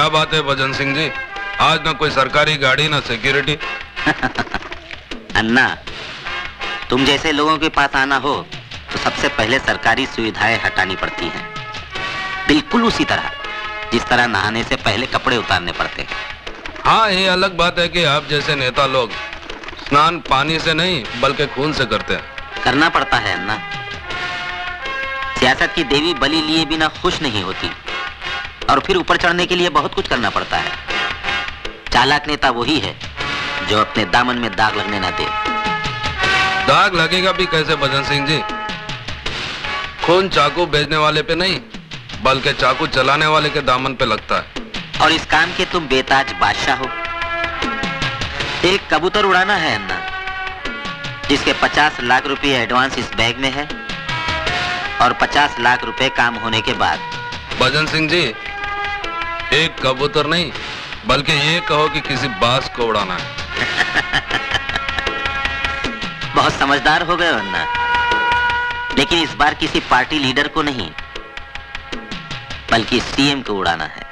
क्या बात है भजन सिंह जी, आज ना कोई सरकारी गाड़ी ना सिक्योरिटी। अन्ना, तुम जैसे लोगों के पास आना हो तो सबसे पहले सरकारी सुविधाएं हटानी पड़ती हैं, बिल्कुल उसी तरह जिस तरह नहाने से पहले कपड़े उतारने पड़ते हैं। हाँ, ये अलग बात है कि आप जैसे नेता लोग स्नान पानी से नहीं बल्कि खून से करते हैं। करना पड़ता है अन्ना। सियासत की देवी बलि लिए बिना खुश नहीं होती, और फिर ऊपर चढ़ने के लिए बहुत कुछ करना पड़ता है। चालाक नेता वही है जो अपने दामन में दाग लगने न दे। दाग लगेगा भी कैसे भजन सिंह जी? खून चाकू बेचने वाले पे नहीं बल्कि चाकू चलाने वाले के दामन पे लगता है। और इस काम के तुम बेताज बादशाह हो। एक कबूतर उड़ाना है अन्ना, जिसके 50 लाख रुपए एडवांस इस बैग में है और 50 लाख रुपए काम होने के बाद। भजन सिंह जी, एक कबूतर नहीं बल्कि ये कहो कि किसी बाज को उड़ाना है। बहुत समझदार हो गए अन्ना, लेकिन इस बार किसी पार्टी लीडर को नहीं बल्कि सीएम को उड़ाना है,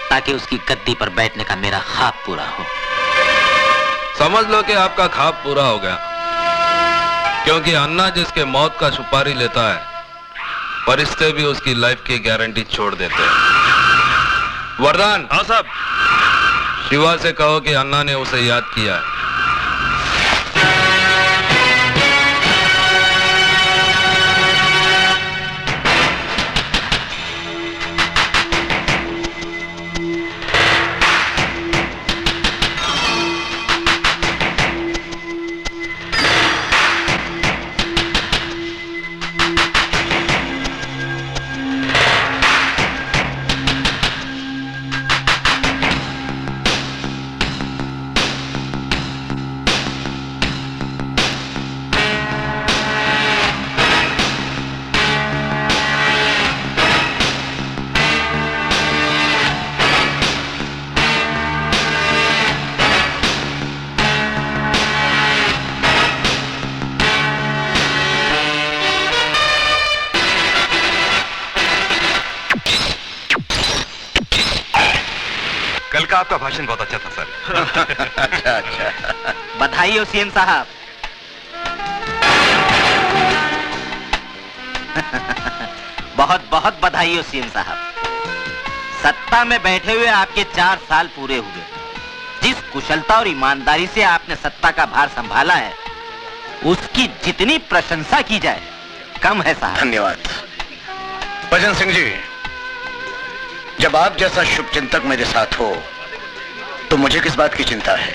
ताकि उसकी गद्दी पर बैठने का मेरा ख्वाब पूरा हो। समझ लो कि आपका ख्वाब पूरा हो गया, क्योंकि अन्ना जिसके मौत का सुपारी लेता है, फरिश्ते भी उसकी लाइफ की गारंटी छोड़ देते हैं। वरदान। हाँ साहब। शिवा से कहो कि अन्ना ने उसे याद किया है। कल का आपका भाषण बहुत अच्छा था सर। अच्छा अच्छा, बधाई हो सीएम साहब। बहुत बहुत बधाई हो सीएम साहब। सत्ता में बैठे हुए आपके 4 साल पूरे हुए। जिस कुशलता और ईमानदारी से आपने सत्ता का भार संभाला है, उसकी जितनी प्रशंसा की जाए कम है साहब। धन्यवाद भजन सिंह जी। जब आप जैसा शुभचिंतक मेरे साथ हो तो मुझे किस बात की चिंता है?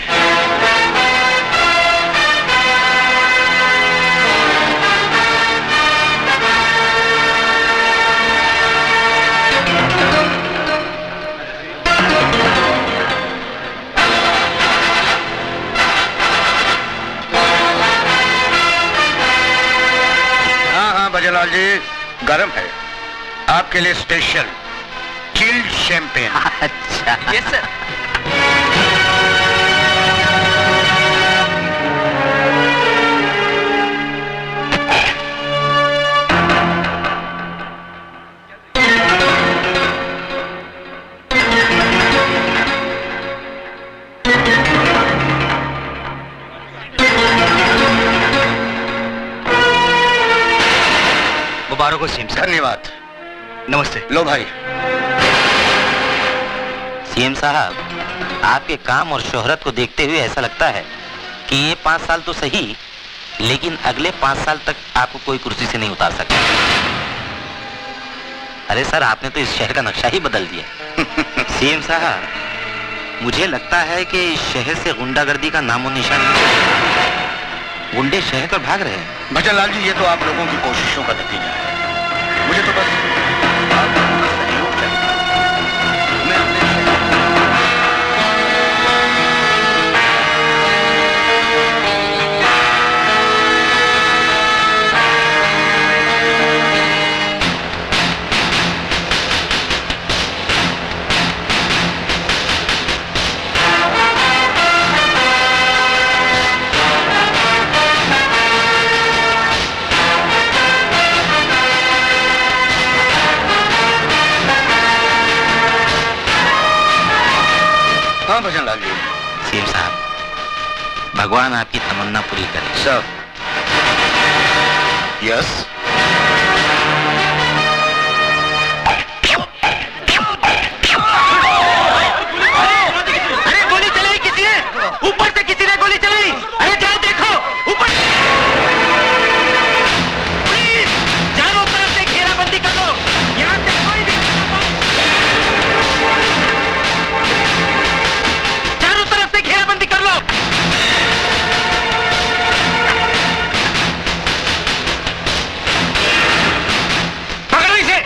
हाँ हाँ भजनलाल जी, गरम है आपके लिए स्पेशल चिल्ड शैंपेन। अच्छा, यस सर। मुबारक हो सीएम साहब। धन्यवाद। नमस्ते। लो भाई। सीएम साहब, आपके काम और शोहरत को देखते हुए ऐसा लगता है कि ये 5 साल तो सही, लेकिन अगले 5 साल तक आपको कोई कुर्सी से नहीं उतार सकता। अरे सर, आपने तो इस शहर का नक्शा ही बदल दिया। सीएम साहब, मुझे लगता है कि इस शहर से गुंडागर्दी का नामो निशान नहीं। गुंडे शहर पर भाग रहे हैं। भजनलाल जी, ये तो आप लोगों की कोशिशों का नतीजा है। मुझे तो बस आप लोगों का सहयोग चाहिए। मैं अपने हाँ भजन लाल जी। सीएम साहब, भगवान आपकी तमन्ना पूरी करे। सर। यस। अरे गोली चलाई किसी ने, ऊपर से किसी ने गोली चलाई। अरे जाओ देखो ऊपर। प्लीज चारों तरफ से घेराबंदी कर लो, यहाँ से कोई भी चारों तरफ से घेराबंदी कर लो। पकड़ो इसे।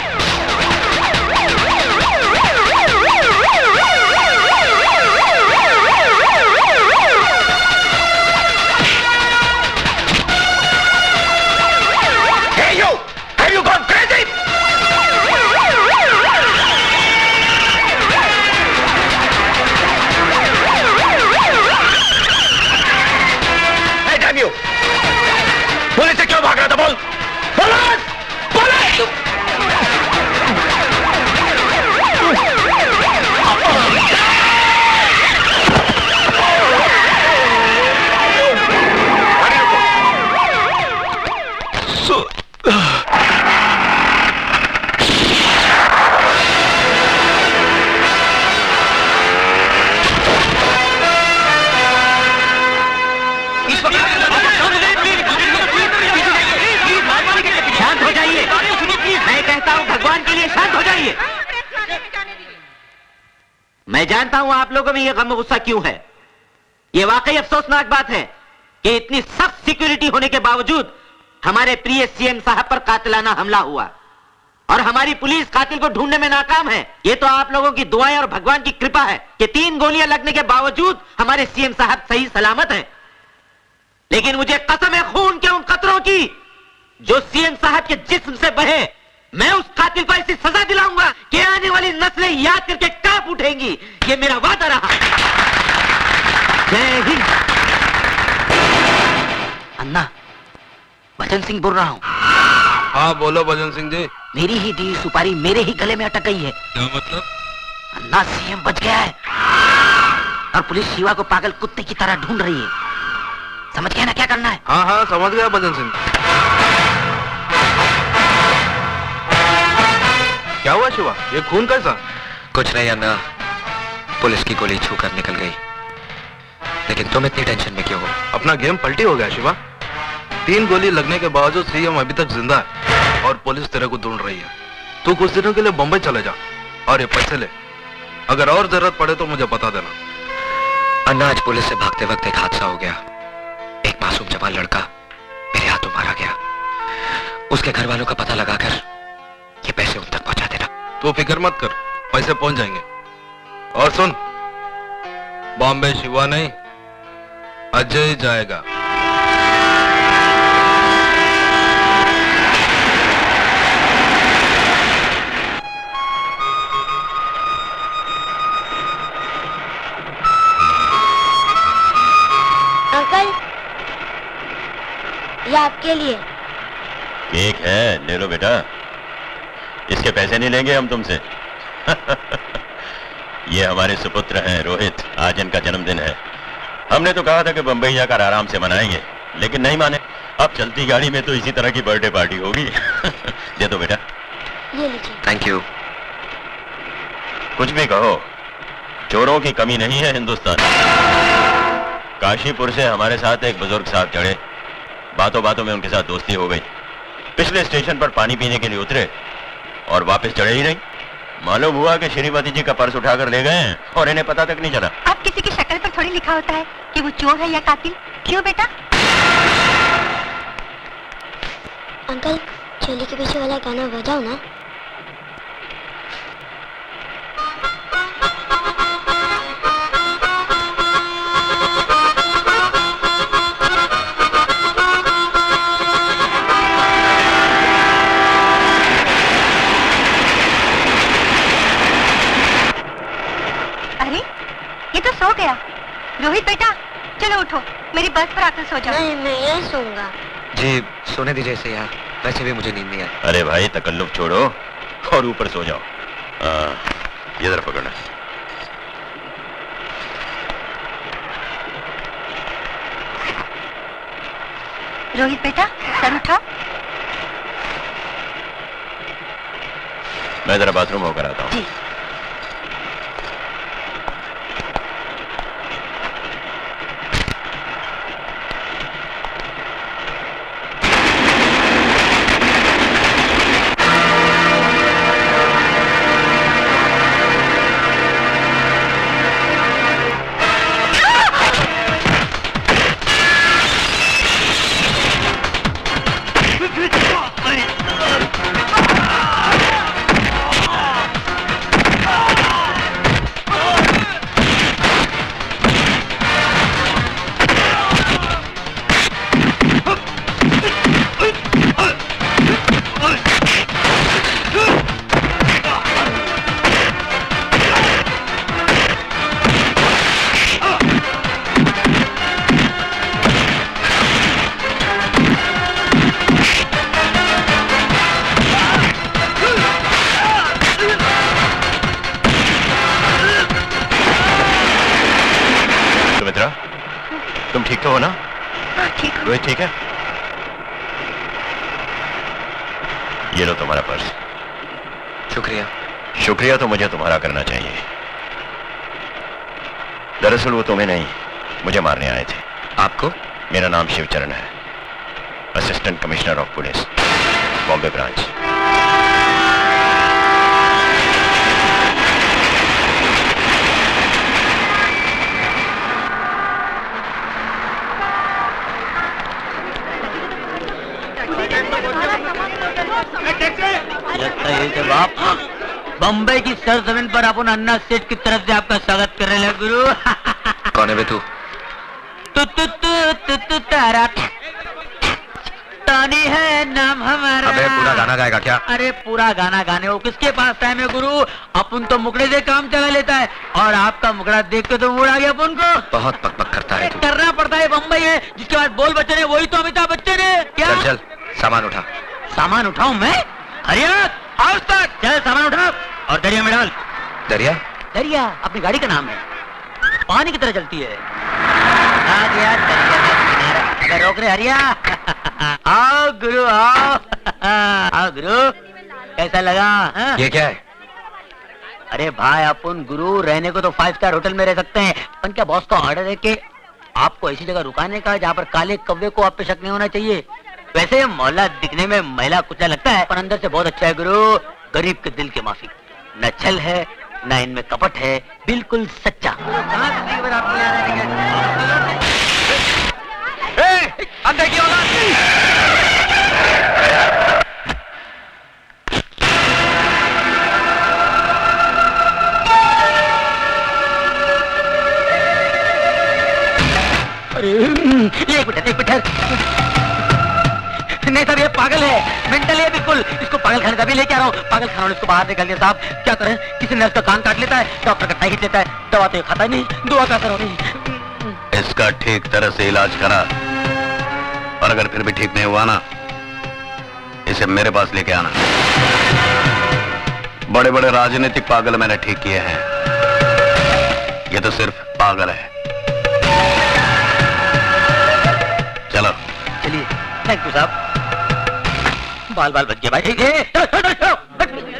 Hey you! Have you gone crazy? Hey damn you! Police से क्यों भाग रहा था बोल? पुलिस! पुलिस! शांत हो जाइए। मैं कहता हूँ भगवान के लिए शांत हो जाइए। मैं जानता हूँ आप लोगों में ये गम गुस्सा क्यों है। ये वाकई अफसोसनाक बात है कि इतनी सख्त सिक्योरिटी होने के बावजूद हमारे प्रिय सीएम साहब पर कातिलाना हमला हुआ और हमारी पुलिस कातिल को ढूंढने में नाकाम है। ये तो आप लोगों की दुआएं और भगवान की कृपा है कि 3 गोलियां लगने के बावजूद हमारे सीएम साहब सही सलामत हैं। लेकिन मुझे कसम है खून के उन कतरों की जो सीएम साहब के जिस्म से बहे। मैं उस कातिल को ऐसी सजा दिलाऊंगा कि आने वाली नस्लें याद करके कांप उठेंगी। ये मेरा वादा रहा। जय हिंद। अन्ना, भजन सिंह बोल रहा हूँ। हाँ बोलो भजन सिंह जी। मेरी ही दी सुपारी मेरे ही गले में अटक गई है। क्या मतलब? अन्ना, सीएम बच गया है और पुलिस शिवा को पागल कुत्ते की तरह ढूंढ रही है। समझ गया ना क्या करना है? हाँ हाँ समझ गया भजन सिंह। क्या हुआ शिवा? ये खून कैसा? कुछ नहीं अन्ना, पुलिस की गोली छू कर निकल गई। लेकिन तुम इतनी टेंशन में क्यों हो? अपना गेम पलटी हो गया शिवा। 3 गोली लगने के बावजूद सीएम अभी तक जिंदा है और पुलिस तेरे को ढूंढ रही है। तू कुछ दिनों के लिए बम्बई चले जा और ये पैसे ले। अगर और जरूरत पड़े तो मुझे बता देना। अन्ना, आज पुलिस से भागते वक्त एक हादसा हो गया। एक मासूम जवान लड़का मेरे हाथों मारा गया। उसके घर वालों का पता लगाकर ये पैसे उन तक पहुंचा देना। तू फिक्र मत कर, पैसे पहुंच जाएंगे। और सुन, बॉम्बे शिवा नहीं, अजय जाएगा। अंकल, ये आपके लिए। केक है, ले लो बेटा। इसके पैसे नहीं लेंगे हम तुमसे। ये हमारे सुपुत्र हैं रोहित, आज इनका जन्मदिन है। हमने तो कहा था कि बंबई जाकर आराम से मनाएंगे, लेकिन नहीं माने। अब चलती गाड़ी में तो इसी तरह की बर्थडे पार्टी होगी। दे दो बेटा। ये लीजिए। Thank you. कुछ भी कहो, चोरों की कमी नहीं है हिंदुस्तान। काशीपुर से हमारे साथ एक बुजुर्ग साहब चढ़े। बातों बातों में उनके साथ दोस्ती हो गई। पिछले स्टेशन पर पानी पीने के लिए उतरे और वापस चढ़े ही नहीं। मालूम हुआ कि श्रीमती जी का पर्स उठाकर ले गए हैं और इन्हें पता तक नहीं चला। अब किसी की शक्ल पर थोड़ी लिखा होता है कि वो चोर है या कातिल। क्यों बेटा? अंकल, चोली के पीछे वाला गाना बजाओ ना। सो गया। रोहित बेटा चलो उठो, मेरी बस पर आकर सो जाओ। नहीं, मैं यहाँ सोऊंगा। जी सोने दीजिए इसे यहाँ, वैसे भी मुझे नींद नहीं आई। अरे भाई तकल्लुफ छोड़ो और ऊपर सो जाओ। ये जरा पकड़ना। रोहित बेटा सर उठाओ। मैं जरा बाथरूम होकर आता हूँ। जी। तुम ठीक तो हो ना? हाँ ठीक हूँ। रोहित ठीक है? ये लो तुम्हारा पर्स। शुक्रिया। शुक्रिया तो मुझे तुम्हारा करना चाहिए। दरअसल वो तुम्हें नहीं, मुझे मारने आए थे। आपको? मेरा नाम शिवचरण है, assistant commissioner of police, Bombay branch. लगता है जब आप बम्बई की सरजमीन पर अपन अन्ना सेठ की तरफ से आपका स्वागत कर रहे हैं गुरु। कौन है बे तू? तू तारा तानी है नाम हमारा। अबे पूरा गाना गाएगा क्या? अरे पूरा गाना गाने वो किसके पास टाइम है गुरु? अपन तो मुकड़े से काम चला लेता है और आपका मुकड़ा देख के तो मूड आ गया अपन को। बहुत पकपक करता है तू। करना पड़ता है, बम्बई है जिसके बाद बोल बच्चन है वही तो अमिताभ बच्चन है क्या? चल चल सामान उठा। सामान उठाऊं मैं? हरिया आओ तक चल सामान उठाओ और दरिया में डाल। दरिया? दरिया अपनी गाड़ी का नाम है, पानी की तरह चलती है। आ गया दरिया का किनारा। अगर रोक रहे हरिया। आओ गुरु आओ। आओ गुरु, कैसा लगा? हाँ? ये क्या है? अरे भाई अपन गुरु रहने को तो 5 स्टार होटल में रह सकते हैं, पर क्या बॉस का ऑर्डर है कि आपको ऐसी जगह रुकाने का जहाँ पर काले कौवे को आप पे शक नहीं होना चाहिए। वैसे मोहल्ला दिखने में महिला कुचला लगता है पर अंदर से बहुत अच्छा है गुरु। गरीब के दिल के माफी, न छल है न इनमें कपट है, बिल्कुल सच्चा। अंदर की औलाद! अरे एक मिनट नहीं साहब, ये पागल है, मेंटल है बिल्कुल। इसको पागल खाने तभी लेके आ रहा हूँ। पागल खाना ने इसको बाहर निकाल दिया साहब। क्या करें, किसी ने इसका कान काट लेता है, डॉक्टर का टाई खींच लेता है, दवा तो ये खाता नहीं, दुआ का असर हो नहीं। इसका ठीक तरह से इलाज करा और अगर फिर भी ठीक नहीं हुआ ना, इसे मेरे पास लेके आना। बड़े बड़े राजनीतिक पागल मैंने ठीक किए हैं, ये तो सिर्फ पागल है। चलो चलिए, थैंक यू साहब। बाल बाल बच गए भाई।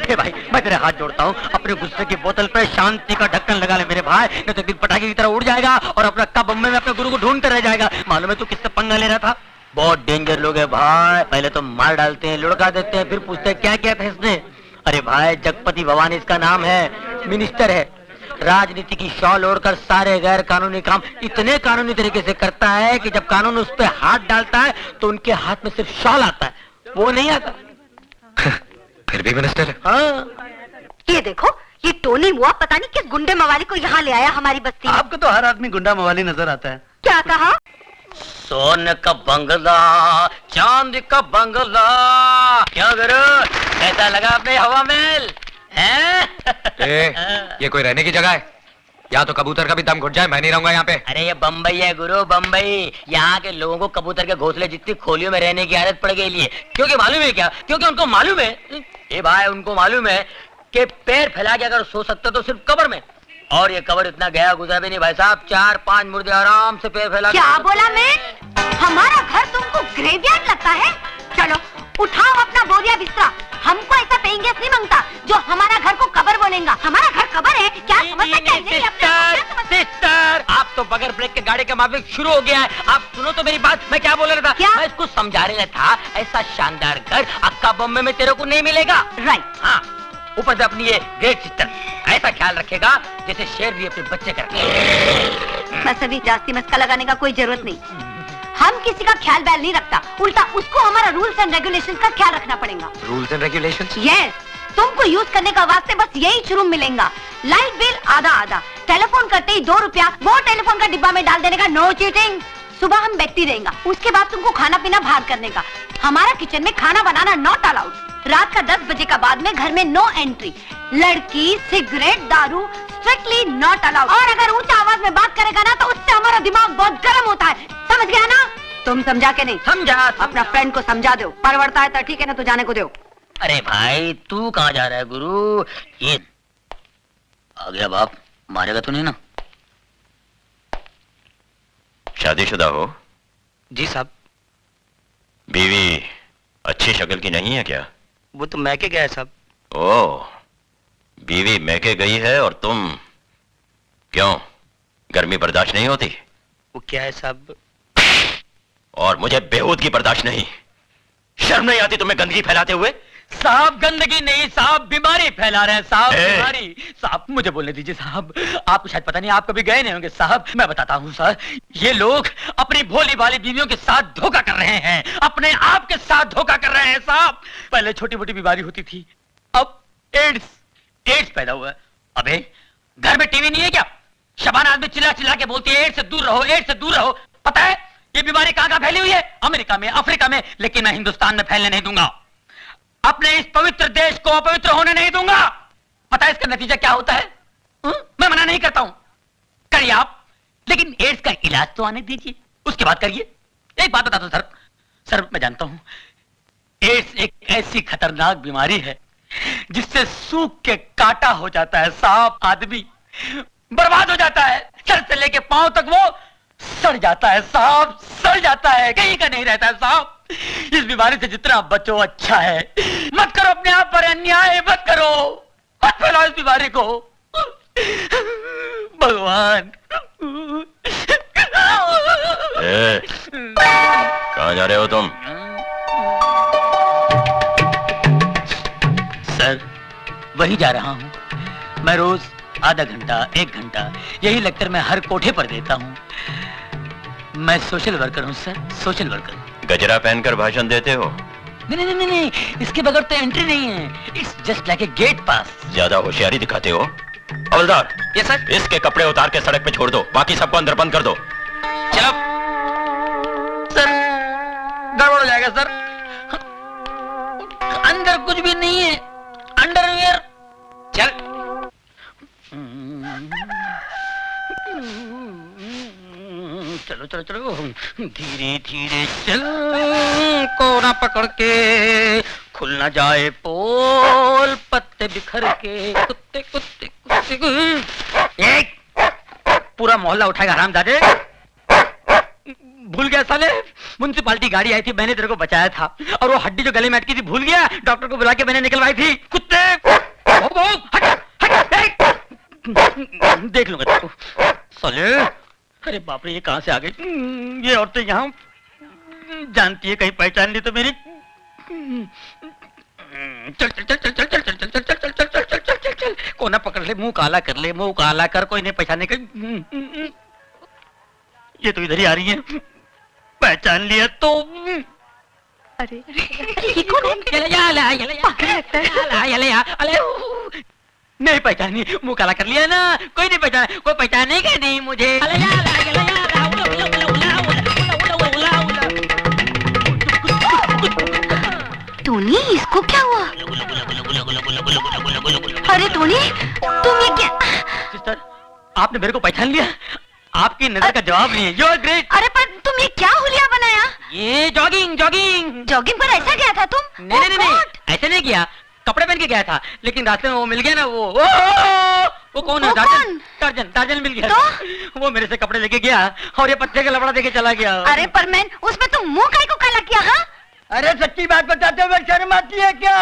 ए भाई मैं तेरे हाथ जोड़ता हूँ, अपने गुस्से की बोतल पे शांति का ढक्कन लगा ले मेरे भाई, नहीं तो दिन पटाखे की तरह उड़ जाएगा और अपना कब बम्बे में अपने गुरु को ढूंढते रह जाएगा। मालूम है तू किससे पंगा ले रहा था? बहुत डेंजर लोग है भाई, पहले तो मार डालते हैं, लुढ़का देते हैं, फिर पूछते हैं क्या क्या फैसले। अरे भाई जगपति भवानी इसका नाम है, मिनिस्टर है, राजनीति की शॉल ओढ़कर सारे गैर कानूनी काम इतने कानूनी तरीके से करता है कि जब कानून उस पर हाथ डालता है तो उनके हाथ में सिर्फ शॉल आता है, वो नहीं आता। फिर भी मिनिस्टर है। हाँ। ये देखो, ये टोनी मुआ पता नहीं किस गुंडे मवाली को यहाँ ले आया हमारी बस्ती में। आपको तो हर आदमी गुंडा मवाली नजर आता है। क्या कहा? सोने का बंगला, चांदी का बंगला, क्या करो, कैसा लगा अपने हवा महल? ये कोई रहने की जगह है? या तो कबूतर का भी दम घुट जाए, मैं नहीं रहूंगा यहाँ पे। अरे ये बम्बई है गुरु, बम्बई। यहाँ के लोगों को कबूतर के घोंसले जितनी खोलियों में रहने की आदत पड़ गई है। क्योंकि मालूम है क्या? क्योंकि उनको मालूम है, ये भाई उनको मालूम है कि पैर फैला के अगर सो सकते तो सिर्फ कब्र में, और ये कब्र इतना गया गुजरा भी नहीं भाई साहब। 4-5 मुर्दे आराम से पैर फैला। क्या बोला मैं? हमारा घर तुमको ग्रेवयार्ड लगता है? चलो उठाओ अपना बोरिया बिस्तरा। हमको ऐसा पेइंग गेस्ट नहीं मांगता जो हमारा घर को कबर बोलेगा। हमारा घर कबर है क्या? समझते क्या नहीं? सिस्टर, आप तो बगैर ब्रेक के गाड़ी का माफिक शुरू हो गया है। आप सुनो तो मेरी बात, मैं क्या बोल रहा था? क्या? मैं इसको समझा रहा था, ऐसा शानदार घर अक्का बॉम्बे में तेरे को नहीं मिलेगा। राइट। हाँ, ऊपर से अपनी ये ग्रेट सिस्टर ऐसा ख्याल रखेगा जैसे शेर भी अपने बच्चे का रखे। बस अभी जास्ती मस्का लगाने का कोई जरूरत नहीं। हम किसी का ख्याल बैल नहीं रखता, उल्टा उसको हमारा रूल्स एंड रेगुलेशंस का ख्याल रखना पड़ेगा। Rules and regulations? यस, तुमको यूज करने का वास्ते बस यही शुरू मिलेगा। लाइट बिल आधा आधा, टेलीफोन करते ही 2 रुपया वो टेलीफोन का डिब्बा में डाल देने का, नो चीटिंग। सुबह हम व्यक्ति देंगे, उसके बाद तुमको खाना पीना बाहर करने का। हमारा किचन में खाना बनाना नॉट अलाउड। रात का 10 बजे का बाद में घर में नो एंट्री। लड़की, सिगरेट, दारू स्ट्रिक्टली नॉट अलाउड। और अगर ऊंचा आवाज में बात करेगा ना तो उससे हमारा दिमाग बहुत गर्म होता है। समझ गया ना? तुम समझा के नहीं? समझा। अपना फ्रेंड को समझा दो। परवड़ता है तो ठीक है ना, तो जाने को दो। अरे भाई तू कहाँ जा रहा है गुरु? ये आ गया बाप, मारेगा तो नहीं ना? शादीशुदा हो? जी साहब। बीवी अच्छी शक्ल की नहीं है क्या? वो तो मैके गया है साहब। ओह, बीवी मैके गई है और तुम क्यों? गर्मी बर्दाश्त नहीं होती? वो क्या है साहब? और मुझे बेहूदगी बर्दाश्त नहीं। शर्म नहीं आती तुम्हें गंदगी फैलाते हुए? साहब गंदगी नहीं साहब, बीमारी फैला रहे हैं साहब, ए! बीमारी। साहब मुझे बोलने दीजिए साहब, आपको शायद पता नहीं, आप कभी गए नहीं होंगे साहब। मैं बताता हूँ सर, ये लोग अपनी भोली भाली बीवियों के साथ धोखा कर रहे हैं, अपने आप के साथ धोखा कर रहे हैं साहब। पहले छोटी मोटी बीमारी होती थी, अब एड्स पैदा हुआ है। अबे घर में टीवी नहीं है क्या? शबाना आदमी चिल्ला चिल्ला के बोलती है एड्स से दूर रहो, एड्स से दूर रहो। पता है ये बीमारी कहाँ फैली हुई है? अमेरिका में, अफ्रीका में, लेकिन मैं हिंदुस्तान में फैलने नहीं दूंगा। अपने इस पवित्र देश को अपवित्र होने नहीं दूंगा। पता है इसका नतीजा क्या होता है? मैं मना नहीं करता हूं, करिए आप, लेकिन एड्स का इलाज तो आने दीजिए, उसके बाद करिए। एक बात बता दो सर, मैं जानता हूं एड्स एक ऐसी खतरनाक बीमारी है जिससे सूख के काटा हो जाता है साहब, आदमी बर्बाद हो जाता है। सर से लेके पांव तक वो सड़ जाता है साहब, सड़ जाता है, कहीं का नहीं रहता है साहब। इस बीमारी से जितना बचो अच्छा है। मत करो अपने आप पर अन्याय, मत करो, मत फैलाओ इस बीमारी को। भगवान। कहाँ जा रहे हो तुम? सर वही जा रहा हूँ। मैं रोज आधा घंटा 1 घंटा यही लेक्चर में हर कोठे पर देता हूँ। मैं सोशल वर्कर हूँ सर, सोशल वर्कर। गजरा पहनकर भाषण देते हो? नहीं, इसके बगैर तो एंट्री नहीं है। It's just like a gate pass. ज्यादा होशियारी दिखाते हो। हवलदार, यस सर। इसके कपड़े उतार के सड़क पे छोड़ दो, बाकी सबको अंदर बंद कर दो। चलो सर, गड़बड़ हो जाएगा सर, अंदर कुछ भी नहीं है, अंडरवियर। चल चलो धीरे धीरे चल, कोना पकड़ के, खुल ना जाए पोल, पत्ते बिखर के, कुत्ते कुत्ते कुत्ते। एक पूरा मोहल्ला उठाएगा हरामजादे। भूल गया साले, म्युनिसिपालिटी गाड़ी आई थी, मैंने तेरे को बचाया था, और वो हड्डी जो गले में अटकी थी भूल गया, डॉक्टर को बुला के मैंने निकलवाई थी। कुत्ते हट, देख लूंगा तेरे को साले। अरे बाप रे, ये कहां से आ गई? ये औरतें यहाँ जानती है, कहीं पहचान ली तो मेरी। चल चल चल चल चल चल चल चल चल चल चल चल चल चल चल चल, कोना पकड़ ले, मुंह काला कर ले, मुंह काला कर, कोई नहीं पहचाने का। ये तो इधर ही आ रही है, पहचान लिया तो। अरे ये कौन है? नहीं पहचानी, मुंह काला कर लिया ना, कोई नहीं पहचाना, कोई पहचानेगा नहीं मुझे। टोनी, इसको क्या हुआ? अरे टोनी, तुम ये क्या? सिस्टर, आपने मेरे को पहचान लिया? आपकी नजर का जवाब नहीं है। You are great. अरे पर तुम ये क्या हुलिया बनाया? ये जॉगिंग जॉगिंग जॉगिंग पर ऐसा गया था तुम? नहीं, ऐसे नहीं किया, कपड़े पहन के गया था, लेकिन रास्ते में वो मिल गया ना, वो कौन है? टार्जन मिल गया। वो मेरे से कपड़े लेके गया और ये पत्ते का लबड़ा देके चला गया। अरे पर मैन, उसमें तुम मुंह काहे को काला किया? हाँ? अरे सच्ची बात बताते हुए शर्म आती है क्या?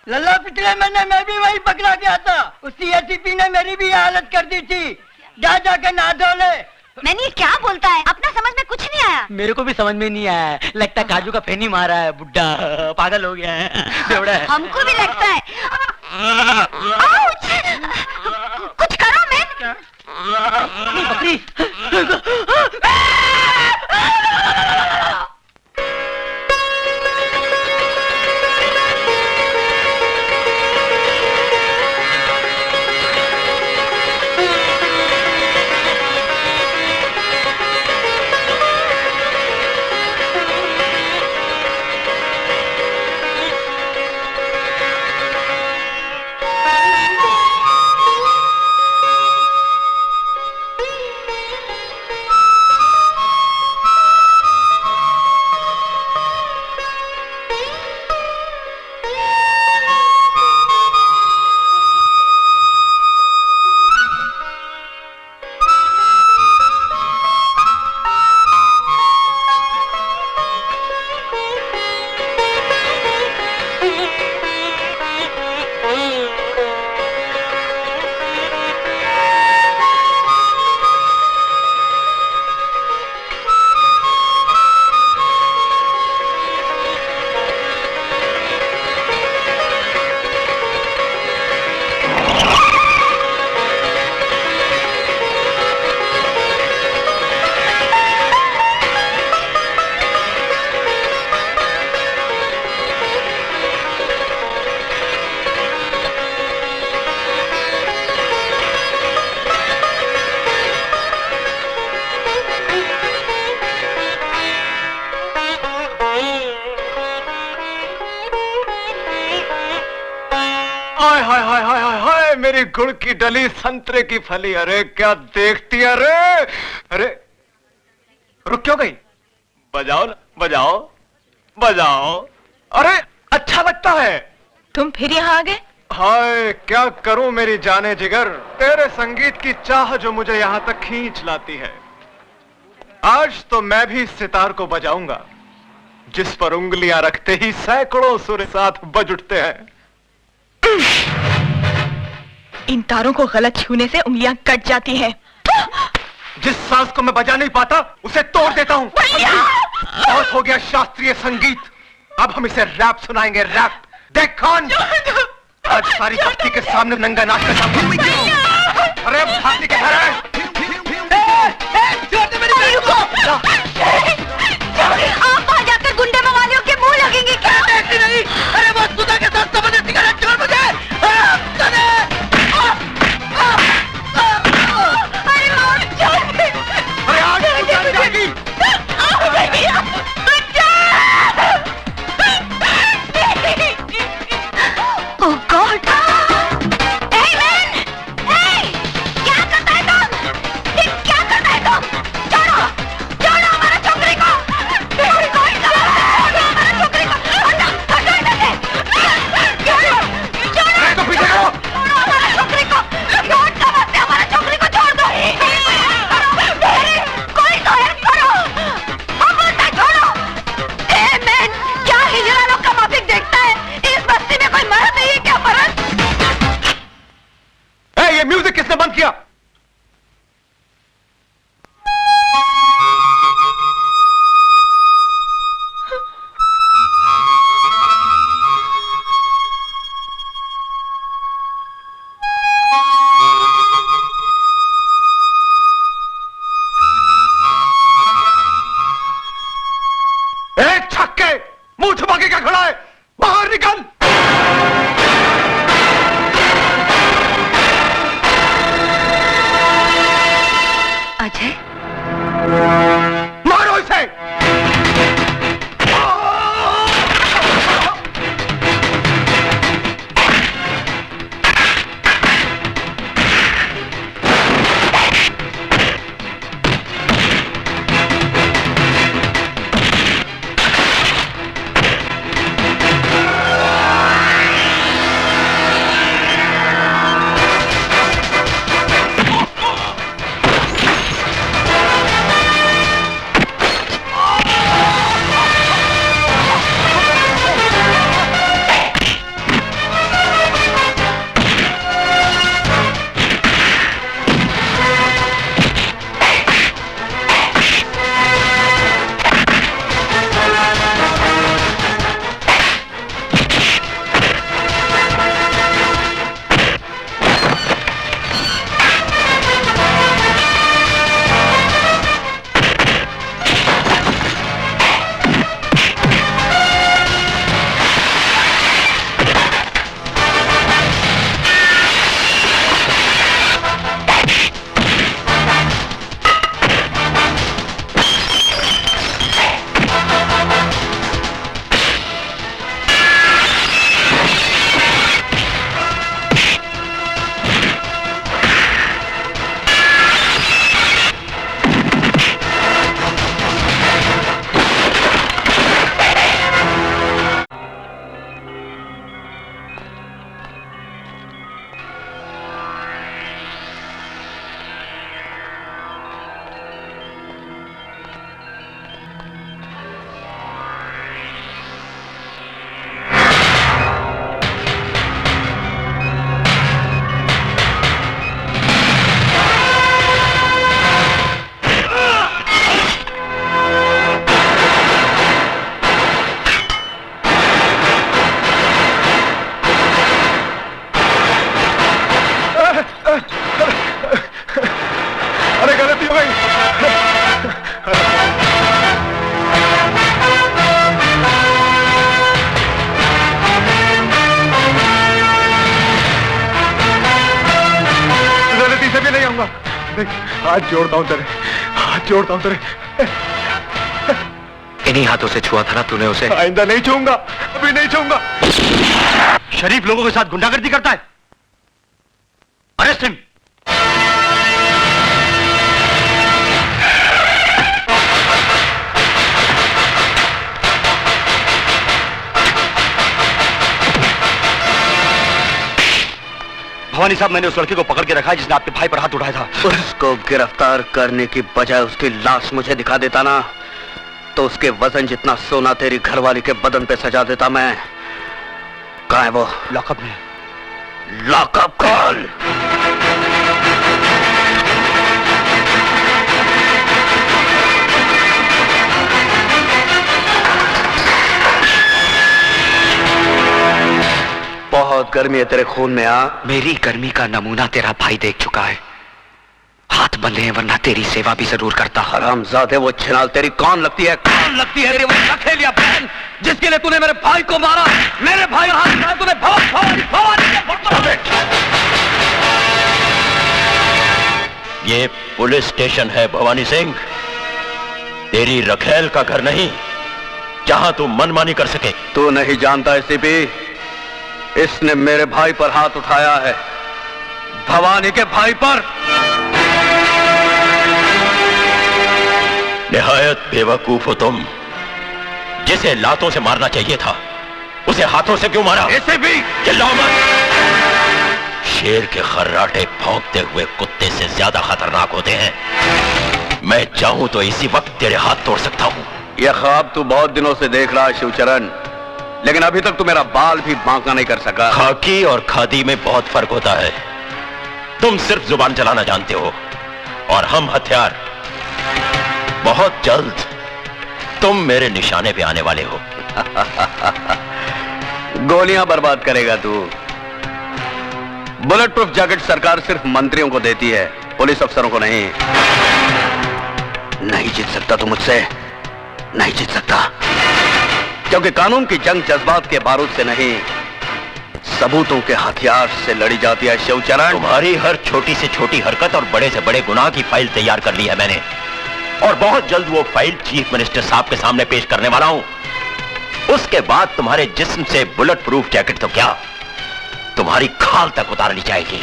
लल्ला पिछले महीने मैं भी वही पकड़ा गया था। उसी एसीपी ने मेरी भी हालत कर दी थी। जा जाके नहा धो ले। मैंने ये क्या बोलता है? अपना समझ में कुछ नहीं आया। मेरे को भी समझ में नहीं आया। लगता है काजू का फेनी मारा है, बुड्ढा पागल हो गया है, बेवड़ा है। हमको भी लगता है। आउच! कुछ करो मैन। बकरी। हाय हाय हाय हाय हाय हाय, मेरी गुड़ की डली, संतरे की फली, अरे क्या देखती है? अरे अरे रुक क्यों गई? बजाओ ना, बजाओ बजाओ। अरे अच्छा लगता है। तुम फिर यहाँ आ गए? हाय क्या करूं मेरी जाने जिगर, तेरे संगीत की चाह जो मुझे यहाँ तक खींच लाती है। आज तो मैं भी इस सितार को बजाऊंगा जिस पर उंगलियां रखते ही सैकड़ों सुर साथ बज उठते हैं। इन तारों को गलत छूने से उंगलियां कट जाती हैं। जिस सांस को मैं बजा नहीं पाता उसे तोड़ देता हूँ। बहुत हो गया शास्त्रीय संगीत, अब हम इसे रैप सुनाएंगे, रैप। देख खान, आज सारी बस्ती के सामने नंगा नाच का सामने। अरे भाती के घर है। आप वहां जाकर गुंडे मवालियों के मुंह लगेंगे क्या? नहीं, अरे वो सुधा के साथ समझे सिगरेट छोड़ मुझे। अरे आज जान जाएगी। Oh God! Hey man! Hey! क्या करता है तुम? क्या करता है तुम? छोड़ो! छोड़ो हमारा छोकरी को! छूऊंगा। देख, हाथ जोड़ता हूँ तेरे, हाथ जोड़ता हूँ तेरे। इन्हीं हाथों से छुआ था ना तूने उसे। आइंदा नहीं छूऊंगा, अभी नहीं छूऊंगा। शरीफ लोगों के साथ गुंडागर्दी करता है। Arrest him. भवानी साहब, मैंने उस लड़के को पकड़ के रखा है जिसने आपके भाई पर हाथ उठाया था। उसको गिरफ्तार करने की बजाय उसकी लाश मुझे दिखा देता ना, तो उसके वजन जितना सोना तेरी घरवाली के बदन पे सजा देता मैं। कहाँ है वो? लॉकअप में। Lockup call. बहुत गर्मी है तेरे खून में। मेरी गर्मी का नमूना तेरा भाई देख चुका है। हाथ बंधे हैं, वरना तेरी सेवा भी जरूर करता। हरामजादे, वो छिनाल तेरी कौन लगती है? कौन लगती है तेरी वो रखेलिया बहन, जिसके लिए तूने मेरे भाई को मारा। मेरे भाई हाथ उठाए तूने। ये पुलिस स्टेशन है भवानी सिंह, तेरी रखेल का घर नहीं जहां तू मनमानी कर सके। तू नहीं जानता एसीपी, इसने मेरे भाई पर हाथ उठाया है, भवानी के भाई पर। निहायत बेवकूफ हो तुम। जिसे लातों से मारना चाहिए था उसे हाथों से क्यों मारा? एसीपी चिल्लाओ मत। शेर के खर्राटे भौंकते हुए कुत्ते से ज्यादा खतरनाक होते हैं। मैं चाहूं तो इसी वक्त तेरे हाथ तोड़ सकता हूं। यह ख्वाब तू बहुत दिनों से देख रहा है शिवचरण, लेकिन अभी तक तू मेरा बाल भी बांका नहीं कर सका। खाकी और खादी में बहुत फर्क होता है। तुम सिर्फ जुबान चलाना जानते हो और हम हथियार। बहुत जल्द तुम मेरे निशाने पे आने वाले हो। गोलियां बर्बाद करेगा तू। बुलेट प्रूफ जैकेट सरकार सिर्फ मंत्रियों को देती है, पुलिस अफसरों को नहीं। नहीं जीत सकता तू मुझसे, नहीं जीत सकता, क्योंकि कानून की जंग जज्बात के बारूद से नहीं, सबूतों के हथियार से लड़ी जाती है शिवचरण। तुम्हारी हर छोटी से छोटी हरकत और बड़े से बड़े गुनाह की फाइल तैयार कर ली है मैंने, और बहुत जल्द वो फाइल चीफ मिनिस्टर साहब के सामने पेश करने वाला हूं। उसके बाद तुम्हारे जिस्म से बुलेट प्रूफ जैकेट तो क्या, तुम्हारी खाल तक उतार ली जाएगी।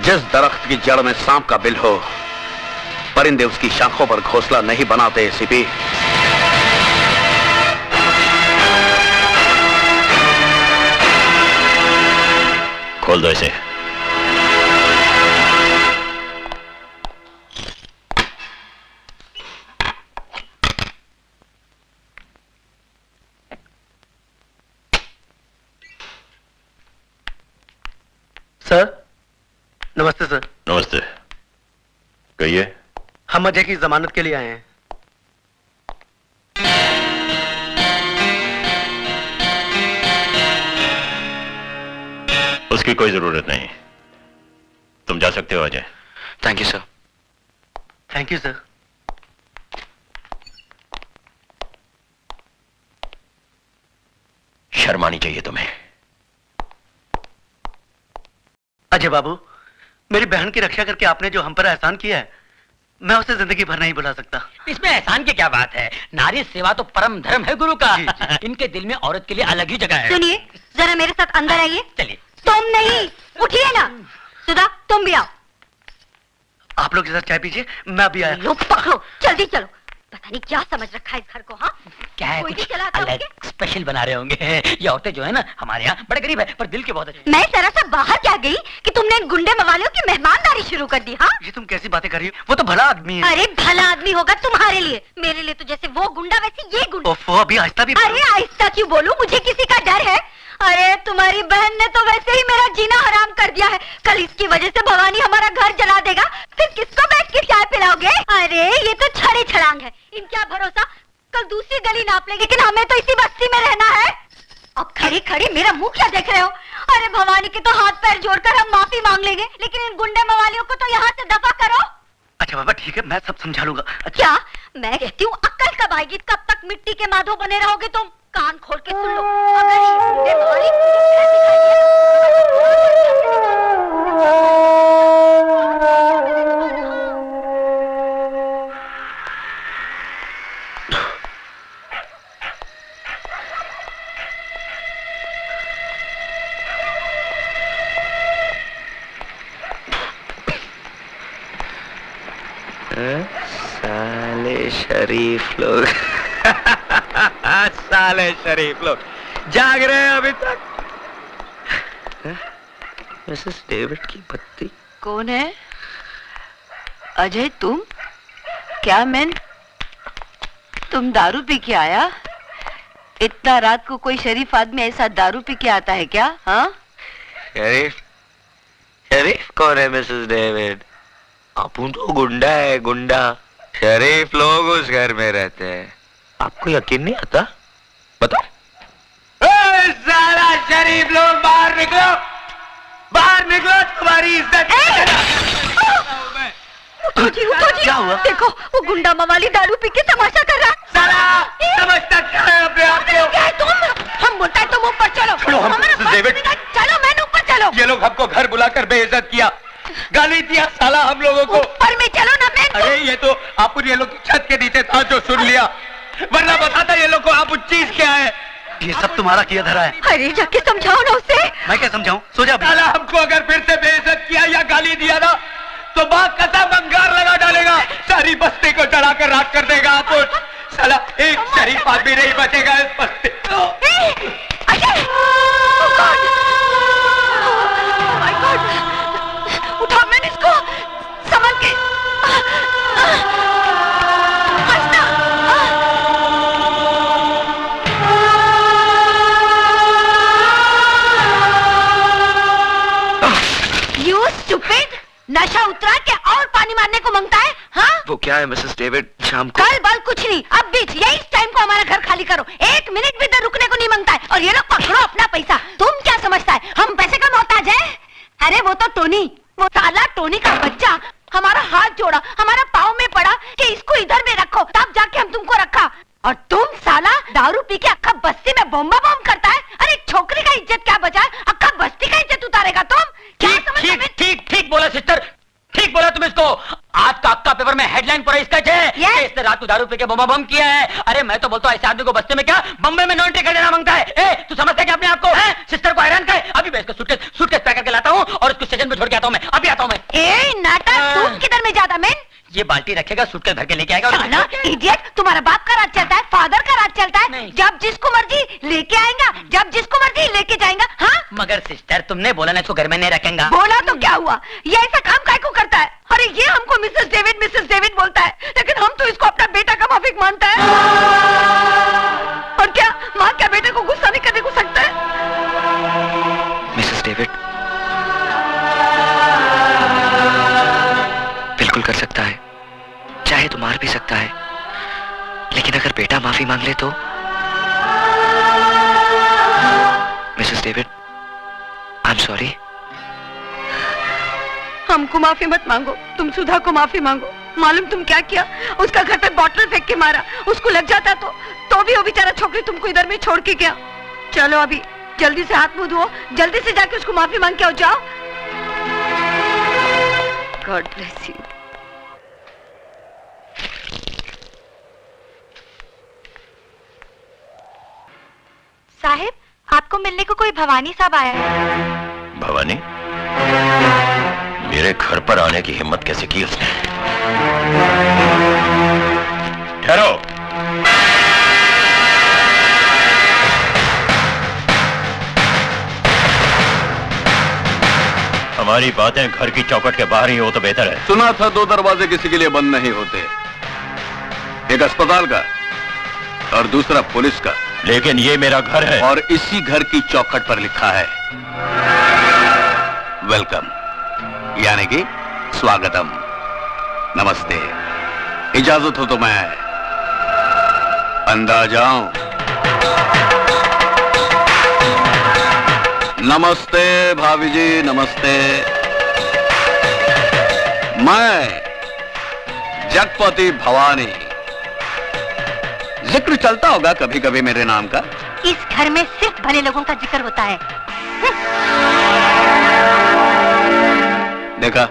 जिस दरख्त की जड़ में सांप का बिल हो, परिंदे उसकी शाखों पर घोंसला नहीं बनाते एसीपी। खोल दो इसे। सर नमस्ते। सर नमस्ते, कहिए। हम अजय की जमानत के लिए आए हैं। उसकी कोई जरूरत नहीं, तुम जा सकते हो Ajay. Thank you sir. Thank you sir. शर्म आनी चाहिए तुम्हें। अजय बाबू, मेरी बहन की रक्षा करके आपने जो हम पर एहसान किया है, मैं उसे जिंदगी भर नहीं भुला सकता। इसमें एहसान की क्या बात है, नारी सेवा तो परम धर्म है गुरु का। इनके दिल में औरत के लिए अलग ही जगह है। सुनिए, जरा मेरे साथ अंदर आइए। चलिए। तुम नहीं, उठिए ना। सुधा, तुम भी आओ। आप लोग इधर चाय पीजिए, मैं अभी आया। लो पकड़ो, जल्दी चलो। पता नहीं क्या समझ रखा है इस घर को। हाँ, क्या है, कोई कुछ भी चलाता अलग होंगे। स्पेशल बना रहे होंगे। ये औरतें जो है ना हमारे यहाँ बड़े गरीब है, पर दिल के बहुत अच्छे। मैं जरा सा बाहर क्या गई कि तुमने इन गुंडे मवालियों की मेहमानदारी शुरू कर दी। हाँ, ये तुम कैसी बातें कर रही हो? वो तो भला आदमी है। अरे भला आदमी होगा तुम्हारे लिए, मेरे लिए तो जैसे वो गुंडा वैसे ये गुंडा। ओफो, अभी आहिस्ता भी। अरे आहिस्ता क्यों बोलूं, मुझे किसी का डर है? अरे तुम्हारी बहन ने तो वैसे ही मेरा जीना हराम कर दिया है। कल इसकी वजह से भवानी हमारा घर जला देगा, फिर किसको बैठ के चाय पिलाओगे? अरे ये तो छड़े छड़ांग है, इनका भरोसा। कल दूसरी गली नाप लेंगे, लेकिन हमें तो इसी बस्ती में रहना है। अब खड़ी खड़ी मेरा मुंह क्या देख रहे हो? अरे भवानी के तो हाथ पैर जोड़कर हम माफी मांग लेंगे, लेकिन इन गुंडे मवालियों को तो यहाँ से दफा करो। अच्छा बाबा ठीक है, मैं सब समझा लूंगा। क्या मैं कहती हूँ अक्ल कब आएगी? कब तक मिट्टी के माधो बने रहोगे तुम? कान खोल के सुन लो, अगर ये गुंडे मवाली मुझे फिर दिखाई दिए, शरीफ लोग साले शरीफ लोग जाग रहे हैं अभी तक। मिसेस डेविड की पत्नी कौन है? अजय तुम? क्या मैन, तुम दारू पी के आया? इतना रात को कोई शरीफ आदमी ऐसा दारू पी के आता है क्या? हाँ, शरीफ शरीफ कौन है मिसेस डेविड? अपुन तो गुंडा है, गुंडा। शरीफ लोग उस घर में रहते हैं। आपको यकीन नहीं आता? बताओ। साला शरीफ लोग बाहर निकलो, बाहर निकलो, तुम्हारी इज्जत। उठो जी, उठो जी। क्या हुआ? देखो वो गुंडा मवाली दारू पी के तमाशा कर रहा है। साला समझता क्या है अपने आप को? क्या है तुम? हम बोलता है तुम ऊपर चलो। छोड़ो हम, हमारा मिसेस डेविड। चलो मैन, ऊपर चलो। ये लोग हमको घर बुलाकर बेइज्जत किया, गाली दिया साला हम लोगों को। ऊपर में चलो ना मैन। अरे ये तो आप ये लोग की छत के नीचे था जो सुन लिया, वरना बताता ये लोग को आप चीज क्या है। ये सब तुम्हारा किया धरा है। अरे जाके समझाओ ना उसे। मैं क्या समझाऊं? सो जा। साला हमको अगर फिर से बेइज्जत किया या गाली दिया ना तो बात कसम अंगार लगा डालेगा, सारी बस्ती को चढ़ाकर राख कर देगा। आप साला एक शरीफ आदमी नहीं बचेगा इस बस्ती। Ajay! Oh God! Oh my God! उठा मैंने इसको, संभल के। हंसना। You stupid! नशा उतरा के और पानी मारने को मांगता है? हाँ? वो क्या है मिसेस डेविड, शाम को? कल बल कुछ नहीं, अब बीच यही टाइम को हमारा घर खाली करो। 1 मिनट भी इधर रुकने को नहीं मांगता है। और ये लोग पकड़ो अपना पैसा। तुम क्या समझता है हम पैसे का मोहताज है? अरे वो तो टोनी, वो साला टोनी का बच्चा हमारा हाथ जोड़ा, हमारा पाँव में पड़ा कि इसको इधर में रखो, तब जाके हम तुमको रखा। और तुम साला दारू पी के अक्का बस्ती में बम्बा बम करता है। अरे छोकरी का इज्जत क्या बचा है? अक्का बस्ती का इज्जत उतारेगा तुम? क्या समझते हो? ठीक बोला सिस्टर, ठीक बोला तुम इसको। आज का अक्का पेपर में हेडलाइन पूरा इसका है कि इसने रात को दारू पी के बम किया है। अरे मैं तो बोलता हूँ ऐसे आदमी को बस्ते में क्या बम्बे में नॉन टिकट देना मांगता है। ए, तू समझता है क्या अपने आप को? सिस्टर को हैरान कर। अभी मैं इसको सूटकेस पैक करके लाता हूँ और उसको स्टेशन पे छोड़ के आता हूँ। मैं अभी आता हूँ। मैं ए नाटक, तुम किधर में ज्यादा मैन? ये बाल्टी रखेगा, सूटकेस भर के लेके आएगा। साला इडियट, तुम्हारा बाप का राज चलता है, फादर का राज चलता है। जब जिसको मर्जी लेके आएगा, जब जिसको मर्जी लेके जाएगा। हाँ, मगर सिस्टर तुमने बोला ना इसको घर में नहीं रखेगा। बोला तो क्या हुआ? ये ऐसा काम काय को करता है? अरे ये हमको मिसेस डेविड बोलता है, लेकिन हम तो इसको अपना बेटा का माफिक मानता है। और क्या माँ क्या बेटे को गुस्सा नहीं करने को सकता है? मिसेस डेविड बिल्कुल कर सकता है, चाहे तो मार भी सकता है, लेकिन अगर बेटा माफी मांग ले तो? Mrs David I am sorry. हमको माफी मत मांगो, तुम सुधा को माफी मांगो। मालूम तुम क्या किया? उसका घर पे बॉटल फेंक के मारा। उसको लग जाता तो भी वो बेचारा छोकरी तुमको इधर में छोड़ के गया। चलो अभी जल्दी से हाथ मुंह धो, जल्दी से जाके उसको माफी मांग के आओ। जाओ। God bless you. साहिब, आपको मिलने को कोई भवानी साहब आया है। भवानी? मेरे घर पर आने की हिम्मत कैसे की उसने? ठहरो। हमारी बातें घर की चौखट के बाहर ही हो तो बेहतर है। सुना था 2 दरवाजे किसी के लिए बंद नहीं होते, एक अस्पताल का और दूसरा पुलिस का। लेकिन ये मेरा घर है और इसी घर की चौखट पर लिखा है वेलकम, यानी कि स्वागतम, नमस्ते। इजाजत हो तो मैं अंदर आ जाऊं? नमस्ते भाभी जी, नमस्ते। मैं जगपति भवानी। जिक्र चलता होगा कभी कभी मेरे नाम का। इस घर में सिर्फ भले लोगों का जिक्र होता है। देखा,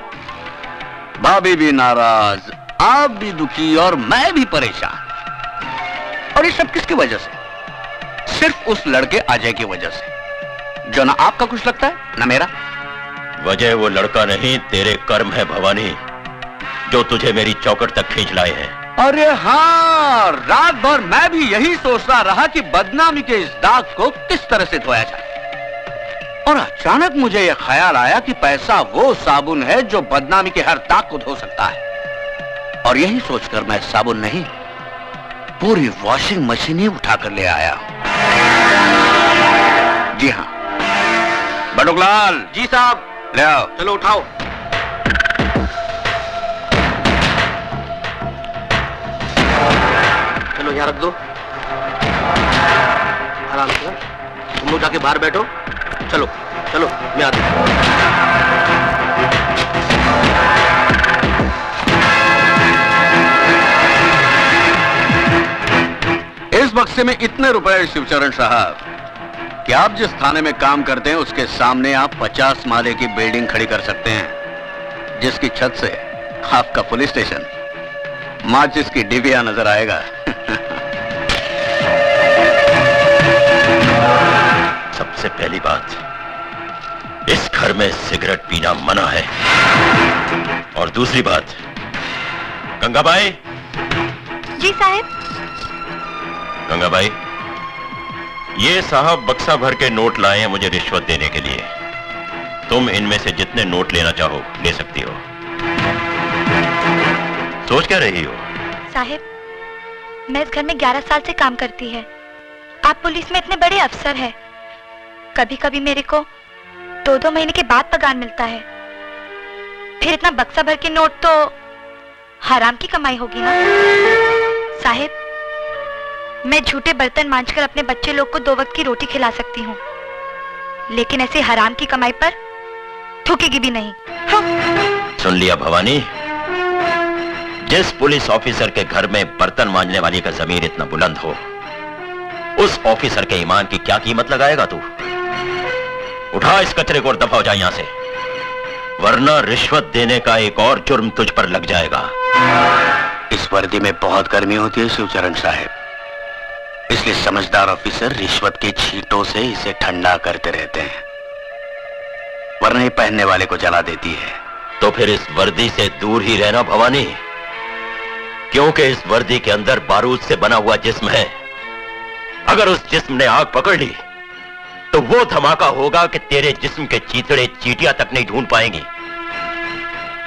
भाभी भी नाराज, आप भी दुखी और मैं भी परेशान। और ये सब किसकी वजह से? सिर्फ उस लड़के अजय की वजह से, जो ना आपका कुछ लगता है ना मेरा। वजह वो लड़का नहीं, तेरे कर्म है भवानी, जो तुझे मेरी चौखट तक खींच लाए हैं। अरे हाँ, रात भर मैं भी यही सोचता रहा कि बदनामी के इस दाग को किस तरह से धोया जाए। और अचानक मुझे यह ख्याल आया कि पैसा वो साबुन है जो बदनामी के हर दाग को धो सकता है। और यही सोचकर मैं साबुन नहीं, पूरी वॉशिंग मशीन ही उठाकर ले आया। जी हाँ बटुकलाल। जी साहब। ले आओ। चलो उठाओ। चलो यहाँ रख दो, आराम से। तुम लोग जाके बाहर बैठो। चलो चलो मैं आता हूँ। इस बक्से में इतने रुपए शिवचरण साहब कि आप जिस थाने में काम करते हैं उसके सामने आप 50 माले की बिल्डिंग खड़ी कर सकते हैं, जिसकी छत से आपका पुलिस स्टेशन माचिस की डिबिया नजर आएगा। सबसे पहली बात, इस घर में सिगरेट पीना मना है। और दूसरी बात, गंगाबाई। जी साहब। गंगाबाई, ये साहब बक्सा भर के नोट लाए हैं मुझे रिश्वत देने के लिए। तुम इनमें से जितने नोट लेना चाहो ले सकती हो। सोच क्या रही हो? साहिब, मैं इस घर में 11 साल से काम करती है। आप पुलिस में इतने बड़े अफसर हैं। कभी कभी मेरे को 2-2 महीने के बाद पगार मिलता है। फिर इतना बक्सा भर के नोट तो हराम की कमाई होगी ना। साहिब, मैं झूठे बर्तन मांजकर अपने बच्चे लोग को 2 वक्त की रोटी खिला सकती हूँ, लेकिन ऐसे हराम की कमाई पर थूकेगी भी नहीं। हाँ। सुन लिया भवानी, जिस पुलिस ऑफिसर के घर में बर्तन मांजने वाली का जमीर इतना बुलंद हो, उस ऑफिसर के ईमान की क्या कीमत लगाएगा तू? उठा इस कचरे को और दफा हो जा यहां से, वरना रिश्वत देने का एक और जुर्म तुझ पर लग जाएगा। इस वर्दी में बहुत गर्मी होती है शिवचरण साहब, इसलिए समझदार ऑफिसर रिश्वत के छींटों से इसे ठंडा करते रहते हैं, वरना ये पहनने वाले को जला देती है। तो फिर इस वर्दी से दूर ही रहना भवानी, क्योंकि इस वर्दी के अंदर बारूद से बना हुआ जिस्म है। अगर उस जिस्म ने आग पकड़ ली तो वो धमाका होगा कि तेरे जिस्म के चीथड़े चींटियां तक नहीं ढूंढ पाएंगी।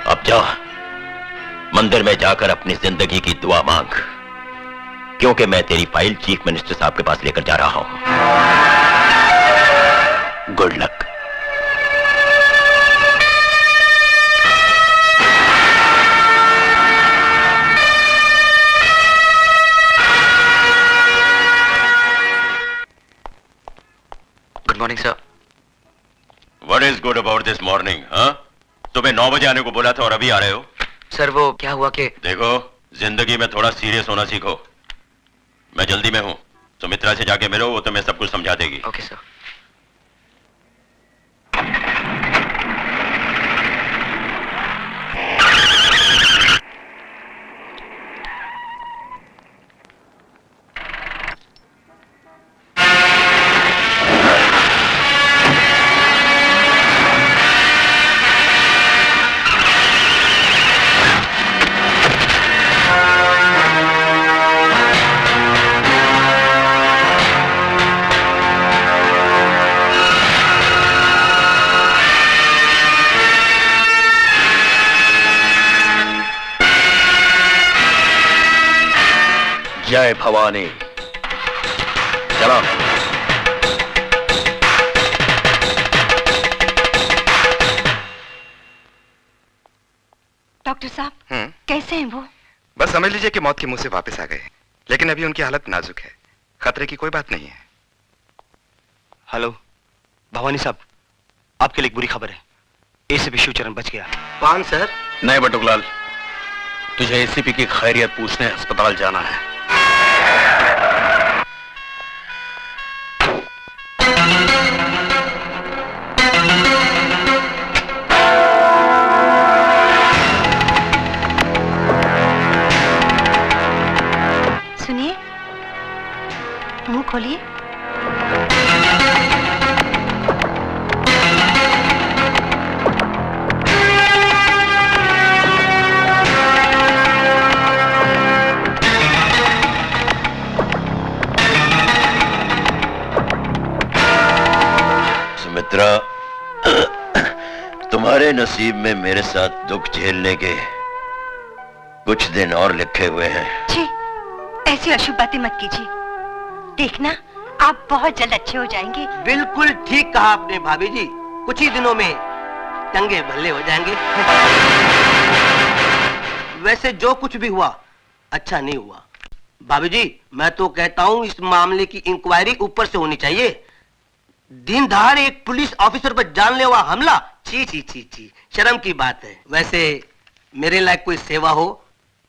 अब जा, मंदिर में जाकर अपनी जिंदगी की दुआ मांग, क्योंकि मैं तेरी फाइल चीफ मिनिस्टर साहब के पास लेकर जा रहा हूं। Good luck. Good morning sir. What is good about this morning? हाँ? सुबह 9 बजे आने को बोला था और अभी आ रहे हो? सर वो क्या हुआ कि देखो, जिंदगी में थोड़ा सीरियस होना सीखो। मैं जल्दी में हूं, सुमित्रा से जाके मिलो, वो तुम्हें सब कुछ समझा देगी। Okay sir. जय भवानी। चलो। डॉक्टर साहब, कैसे हैं वो? बस समझ लीजिए कि मौत के मुंह से वापस आ गए, लेकिन अभी उनकी हालत नाजुक है। खतरे की कोई बात नहीं है। हेलो भवानी साहब, आपके लिए एक बुरी खबर है। एसीपी शिवचरण बच गया। पान सर? नहीं बटुकलाल, तुझे एसीपी की खैरियत पूछने अस्पताल जाना है। सुनिए, मुंह खोलिए। सुमित्रा, तुम्हारे नसीब में मेरे साथ दुख झेलने के कुछ दिन और लिखे हुए हैं। छी, ऐसी अशुभ बातें मत कीजिए। देखना, आप बहुत जल्द अच्छे हो जाएंगे। बिल्कुल ठीक कहा आपने भाभी जी, कुछ ही दिनों में चंगे भले हो जाएंगे। वैसे जो कुछ भी हुआ अच्छा नहीं हुआ भाभी जी। मैं तो कहता हूँ इस मामले की इंक्वायरी ऊपर से होनी चाहिए। दिन दहाड़े एक पुलिस ऑफिसर पर जानलेवा हमला, ची ची ची ची, शर्म की बात है। वैसे मेरे लायक कोई सेवा हो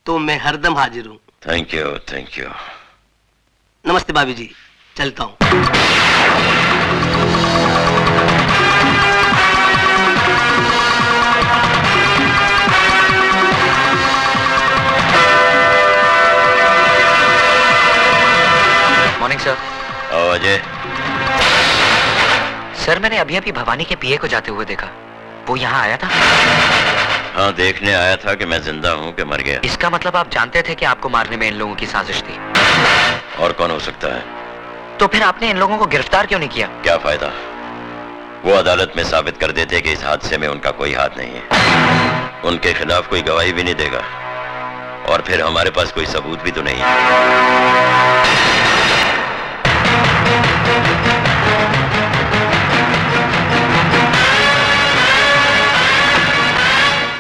तो मैं हरदम हाजिर हूँ। Thank you, thank you. नमस्ते भाभी जी, चलता हूँ। Morning sir. अजय, सर मैंने अभी अभी भवानी के पीए को जाते हुए देखा। वो यहाँ आया था? हाँ, देखने आया था कि मैं जिंदा हूँ कि मर गया। इसका मतलब आप जानते थे कि आपको मारने में इन लोगों की साजिश थी? और कौन हो सकता है? तो फिर आपने इन लोगों को गिरफ्तार क्यों नहीं किया? क्या फायदा? वो अदालत में साबित कर देते कि इस हादसे में उनका कोई हाथ नहीं है। उनके खिलाफ कोई गवाही भी नहीं देगा और फिर हमारे पास कोई सबूत भी तो नहीं है।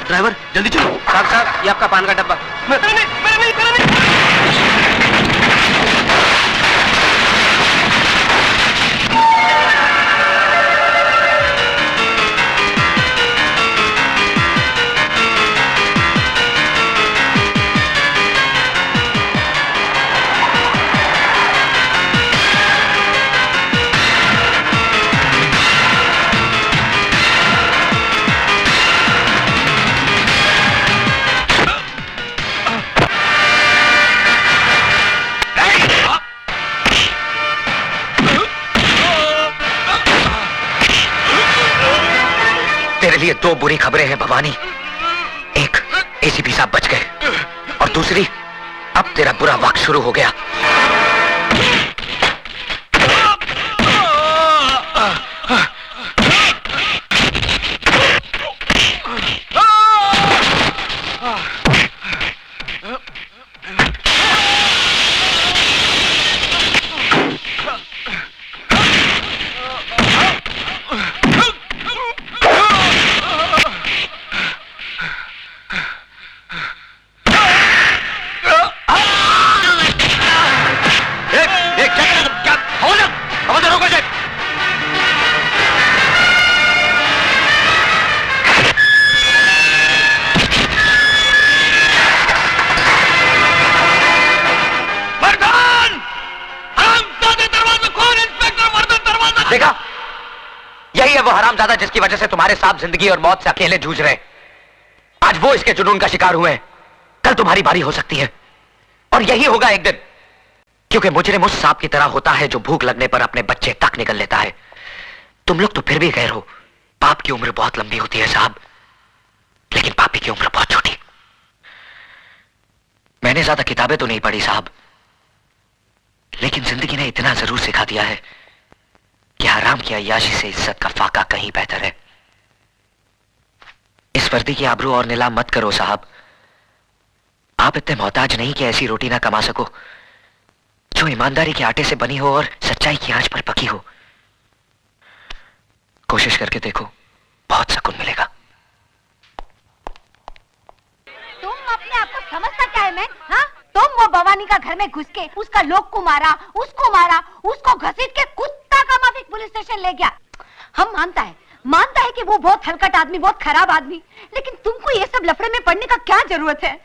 ड्राइवर जल्दी चलो। साहब साहब, ये आपका पान का डब्बा। तेरे लिए दो बुरी खबरें हैं भवानी। एक, एसीपी साहब बच गए, और दूसरी, अब तेरा बुरा वक्त शुरू हो गया। देखा, यही है वो हरामजादा जिसकी वजह से तुम्हारे साथ जिंदगी और मौत से अकेले जूझ रहे। आज वो इसके जुनून का शिकार हुए हैं, कल तुम्हारी बारी हो सकती है, और यही होगा एक दिन। क्योंकि मुजरिम उस सांप की तरह होता है जो भूख लगने पर अपने बच्चे तक निकल लेता है। तुम लोग तो फिर भी गैर हो। पाप की उम्र बहुत लंबी होती है साहब, लेकिन पापी की उम्र बहुत छोटी। मैंने ज्यादा किताबें तो नहीं पढ़ी साहब, लेकिन जिंदगी ने इतना जरूर सिखा दिया है कि हराम की अय्याशी से इज्जत का फाका कहीं बेहतर है। इस वर्दी की आबरू और नीलाम मत करो साहब। आप इतने मोहताज नहीं कि ऐसी रोटी ना कमा सको जो ईमानदारी के आटे से बनी हो और सच्चाई की आंच पर पकी हो। कोशिश करके देखो, बहुत सुकून मिलेगा। तुम अपने आप को समझता क्या है? मैं हाँ, तुम वो भवानी का घर में घुस के उसका लोग को मारा, उसको घसीट के कुत्ता का माफिक पुलिस स्टेशन ले गया। हम मानता है कि वो बहुत हलकट आदमी, बहुत खराब आदमी, लेकिन तुमको ये सब लफड़े में पड़ने का क्या जरूरत है?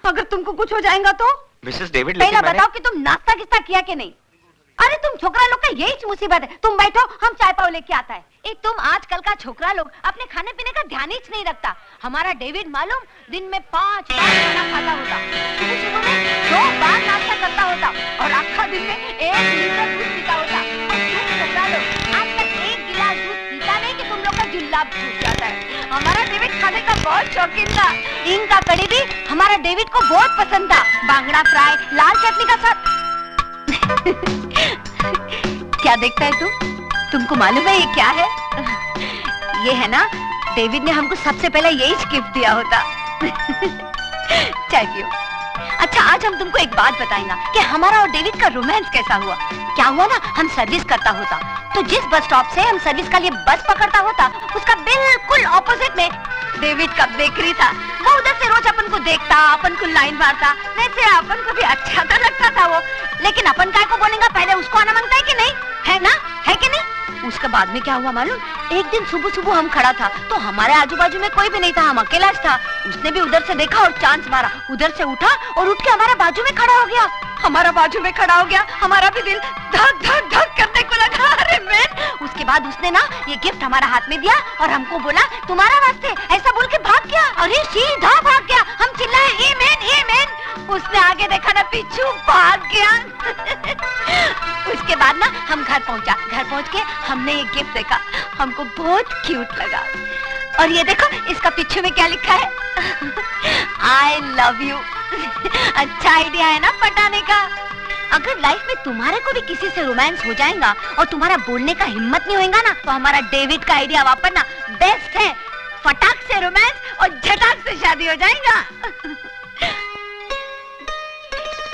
अगर तुमको कुछ हो जाएगा तो? मिसेस डेविड, पहला बताओ कि तुम नाश्ता किस्ता किया कि नहीं? अरे तुम छोकरा लोग का यही मुसीबत है। तुम बैठो, हम चाय पाव लेके आता है। तुम आजकल का छोकरा लोग अपने खाने पीने का ध्यान ही नहीं रखता। हमारा डेविड मालूम दिन में 5 बार खाना खाता होता, सुबह में 2 बार नाश्ता करता होता, और आखा दिन में 1 लीटर दूध पीता होता। और तुम छोकरा लोग आज तक 1 गिलास दूध पीता नहीं कि तुम लोग का जुल्लाब छूट जाता है। हमारा डेविड खाने का बहुत शौकीन था। इनका कड़ी भी हमारा डेविड को बहुत पसंद था। बांगड़ा फ्राई, लाल चटनी का साथ। क्या देखता है तू? तुमको मालूम है ये क्या है? ये है ना, डेविड ने हमको सबसे पहले यही गिफ्ट दिया होता। चाय पियो। अच्छा, आज हम तुमको एक बात बताएंगे कि हमारा और डेविड का रोमांस कैसा हुआ। क्या हुआ ना, हम सर्विस करता होता तो जिस बस स्टॉप से हम सर्विस का लिए बस पकड़ता होता, उसका बिल्कुल ऑपोजिट में डेविड का बेकरी था। वो उधर से रोज अपन को देखता, अपन को लाइन मारता, वैसे अपन को भी अच्छा तो लगता था वो। लेकिन अपन काय को बोलेंगे, पहले उसको आना मांगता है कि नहीं, है ना, है कि नहीं? उसके बाद में क्या हुआ मालूम? एक दिन सुबह सुबह हम खड़ा था तो हमारे आजू बाजू में कोई भी नहीं था, हम अकेला था। उसने भी उधर से देखा और चांस मारा, उधर से उठा और उठ के हमारे बाजू में खड़ा हो गया। हमारा बाजू में खड़ा हो गया, हमारा भी दिल धक धक धक करने को लगा। अरे मैन, उसके बाद उसने ना ये गिफ्ट हमारा हाथ में दिया और हमको बोला तुम्हारा वास्ते, ऐसा बोल के भाग गया। अरे सीधा भाग गया। हम चिल्लाए ए मैन, ए मैन। उसने आगे देखा ना, पीछू भाग गया। उसके बाद ना हम घर पहुंचा, घर पहुंच के हमने ये गिफ्ट देखा, हमको बहुत क्यूट लगा। और ये देखो इसका पीछे में क्या लिखा है, आई लव यू। अच्छा आइडिया है ना पटाने का। अगर लाइफ में तुम्हारे को भी किसी से रोमांस हो जाएगा और तुम्हारा बोलने का हिम्मत नहीं होगा ना, तो हमारा डेविड का आइडिया वापरना बेस्ट है। फटाक से रोमांस और झटाक से शादी हो जाएगा।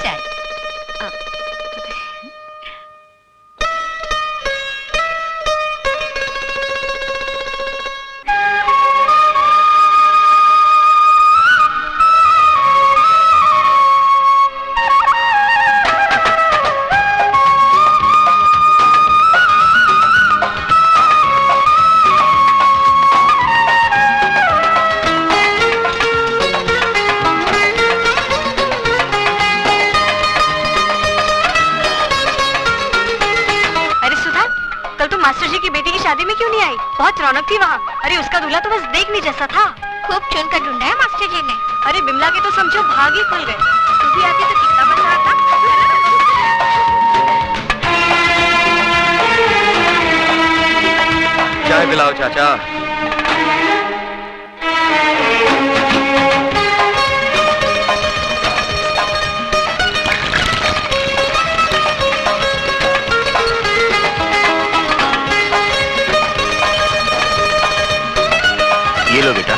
चाय। बहुत रौनक थी वहाँ। अरे उसका दूल्हा तो बस देखने जैसा था। खूब चुन कर ढूंढा है मास्टर जी ने। अरे बिमला के तो समझो भाग ही खुल गए। तू भी आती तो कितना मजा आता। चाय पिलाओ चाचा। ये लो बेटा।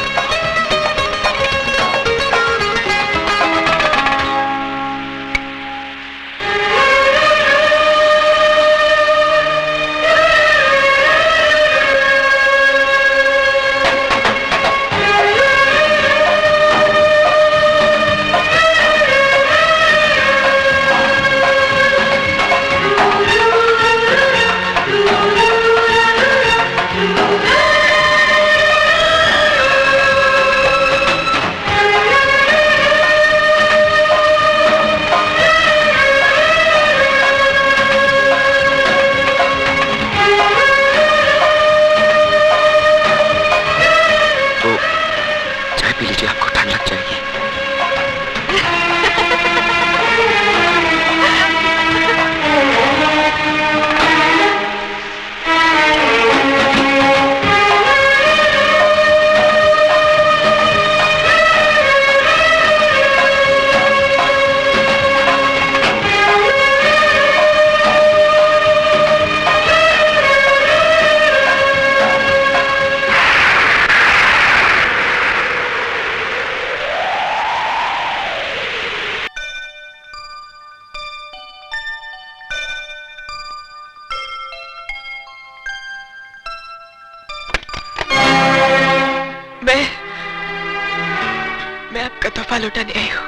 मैं आपका तोहफा लौटाने आई हूँ।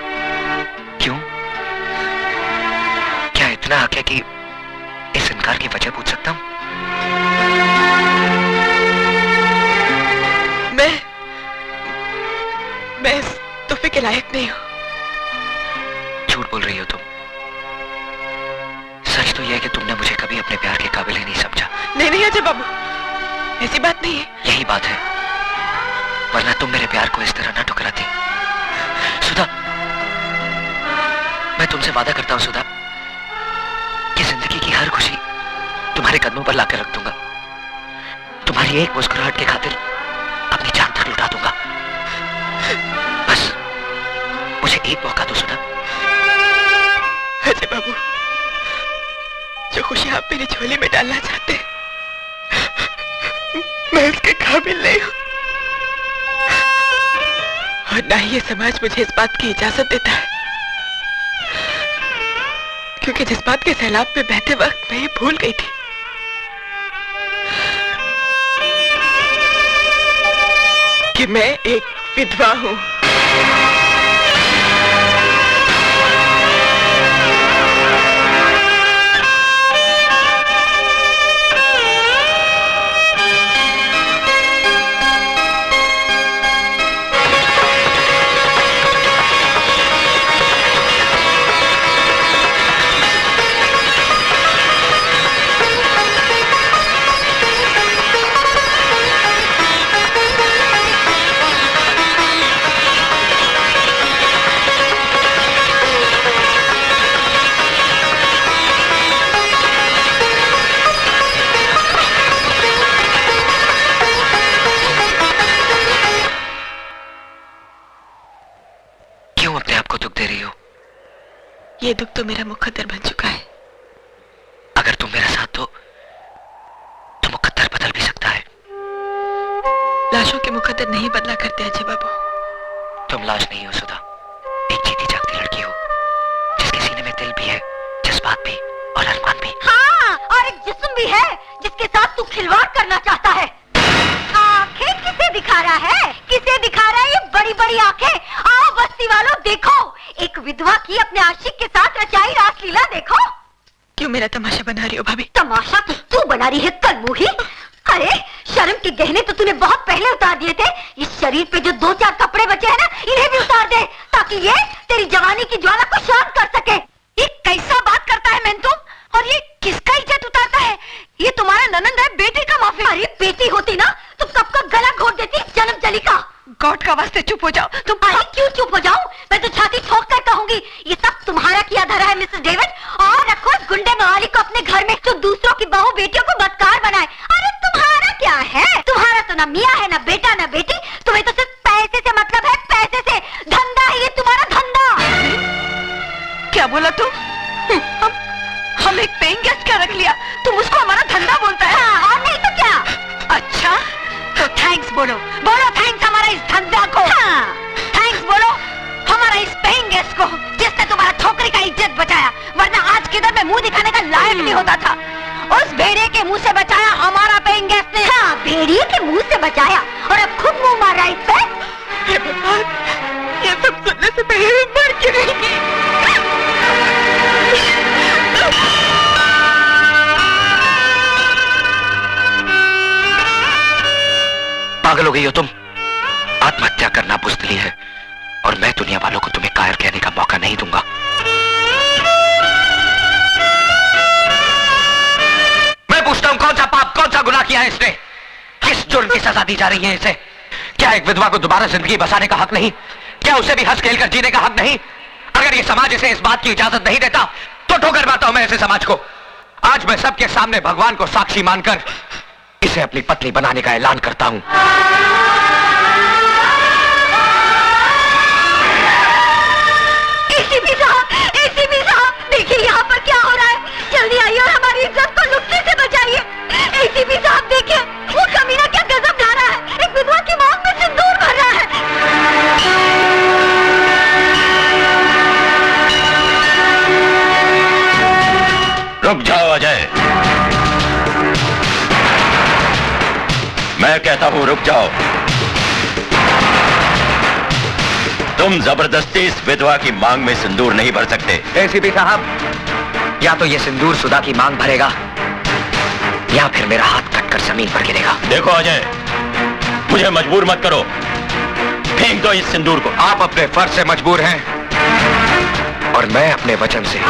क्यों? क्या इतना हक है कि इस इनकार की वजह पूछ सकता हूँ? मैं इस तोहफे के लायक नहीं हूँ। झूठ बोल रही हो तुम। सच तो यह है कि तुमने मुझे कभी अपने प्यार के काबिल ही नहीं समझा। नहीं अजय बाबू, ऐसी बात नहीं है। यही बात है, वरना तुम मेरे प्यार को इस तरह ना ठुकराती। सुधा, मैं तुमसे वादा करता हूं सुधा कि जिंदगी की हर खुशी तुम्हारे कदमों पर लाकर रख दूंगा। तुम्हारी एक मुस्कुराहट के खातिर अपनी जान तक लुटा दूंगा। बस मुझे एक मौका दो सुधा। अजय बाबू, जो खुशी आप मेरी झोली में डालना चाहते हैं, मैं उसके काबिल नहीं हूँ और ना ही ये समाज मुझे इस बात की इजाजत देता है, क्योंकि जिस बात के सैलाब में बहते वक्त मैं ये भूल गई थी कि मैं एक विधवा हूँ। ये दुख तो मेरा मुकद्दर बन चुका है। अगर तुम मेरा साथ दो तो मुकद्दर बदल भी सकता है। लाशों के मुकद्दर नहीं बदला करते अजय बाबू। तुम लाश नहीं हो सुधा, एक जीती जागती लड़की हो जिसके सीने में दिल भी है, जज्बात भी और अरमान भी। हाँ, और एक जिस्म भी है जिसके साथ तू खिलवाड़ करना चाहता है। आंखें किसे दिखा रहा है? किसे दिखा रहा है ये बड़ी बड़ी आंखें? आओ बस्ती वालों देखो, एक विधवा की अपने आशिक के साथ रचाई रासलीला देखो। क्यों मेरा तमाशा बना रही हो भाभी? तमाशा तो तू बना रही है कलमुही। अरे शर्म के गहने तो तूने बहुत पहले उतार दिए थे। इस शरीर पे जो 2-4 कपड़े बचे हैं ना, इन्हें भी उतार दे ताकि ये तेरी जवानी की ज्वाला को शांत कर सके। ये कैसा बात करता है मेंतुम? और ये किसका इज्जत उतारता है? ये तुम्हारा ननंद है, बेटी का माफी। अरे बेटी होती ना तो कब का गला घोट देती जन्म चली का। गॉड का वास्ते चुप हो जाओ तुम। अरे क्यों चुप हो जाऊं? मैं तो छाती ठोक कर कहूंगी ये सब तुम्हारा किया धरा है मिसेस डेविड। और रखो उस गुंडे मवाली को अपने घर में जो दूसरों की बहू बेटियों को बदकार बनाए। अरे तुम्हारा क्या है? तुम्हारा तो ना मियाँ है, ना बेटा, ना बेटी। तुम्हें तो सिर्फ पैसे से मतलब है, पैसे से। धंधा है ये तुम्हारा, धंधा। क्या बोला तू? हम एक पेइंग गेस्ट क्या रख लिया, तुम उसको हमारा धंधा बोलता है? हाँ, और नहीं तो क्या। अच्छा तो थैंक्स बोलो। बोलो थैंक्स हमारा इस धंधा को। हाँ, थैंक्स बोलो हमारा इस पेइंग गेस्ट को जिसने तुम्हारा छोकरी का इज्जत बचाया, वरना आज किधर में मुंह दिखाने का लायक नहीं होता था। उस भेड़िए के मुंह से बचाया हमारा पेइंग गेस्ट ने। हाँ, भेड़िए के मुंह से बचाया और अब खुद मुंह मार रहा है इस पे। हे भगवान, ये सब सुनने से पहले मैं मर क्यों नहीं गई? पागल हो गई हो तुम? आत्महत्या करना बुज़दिली है और मैं दुनिया वालों को तुम्हें कायर कहने का मौका नहीं दूंगा। मैं पूछता हूं कौन सा पाप, कौन सा गुनाह किया है इसने? किस जुर्म की सजा दी जा रही है इसे? क्या एक विधवा को दोबारा जिंदगी बसाने का हक नहीं? क्या उसे भी हंस खेल कर जीने का हक नहीं? अगर ये समाज इसे इस बात की इजाजत नहीं देता तो ठोकर मारता हूं मैं ऐसे समाज को। आज मैं सबके सामने भगवान को साक्षी मानकर इसे अपनी पत्नी बनाने का ऐलान करता हूं। एसीपी साहब, देखिए यहाँ पर क्या हो रहा है। जल्दी आइए और हमारी इज्जत को लुटने से बचाइए। एसीपी साहब देखिए, वो कमीना क्या गजब ढा रहा है। एक विधवा की मौत में सिंदूर भर रहा है। रुक जाओ अजय, मैं कहता हूं रुक जाओ। तुम जबरदस्ती इस विधवा की मांग में सिंदूर नहीं भर सकते। एसीपी साहब, या तो ये सिंदूर सुधा की मांग भरेगा या फिर मेरा हाथ कटकर जमीन पर गिरेगा। देखो अजय, मुझे मजबूर मत करो, फेंक दो इस सिंदूर को। आप अपने फर्ज से मजबूर हैं और मैं अपने वचन से।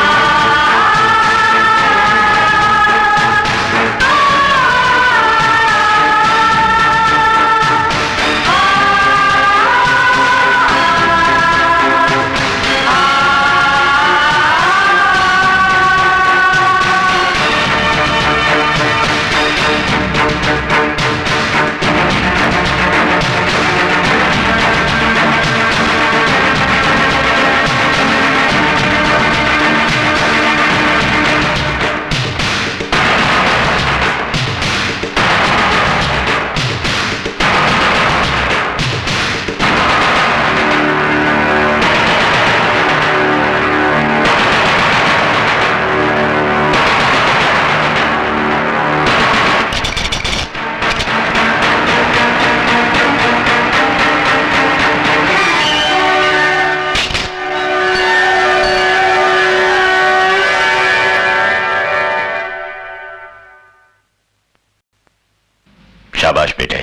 शाबाश बेटे,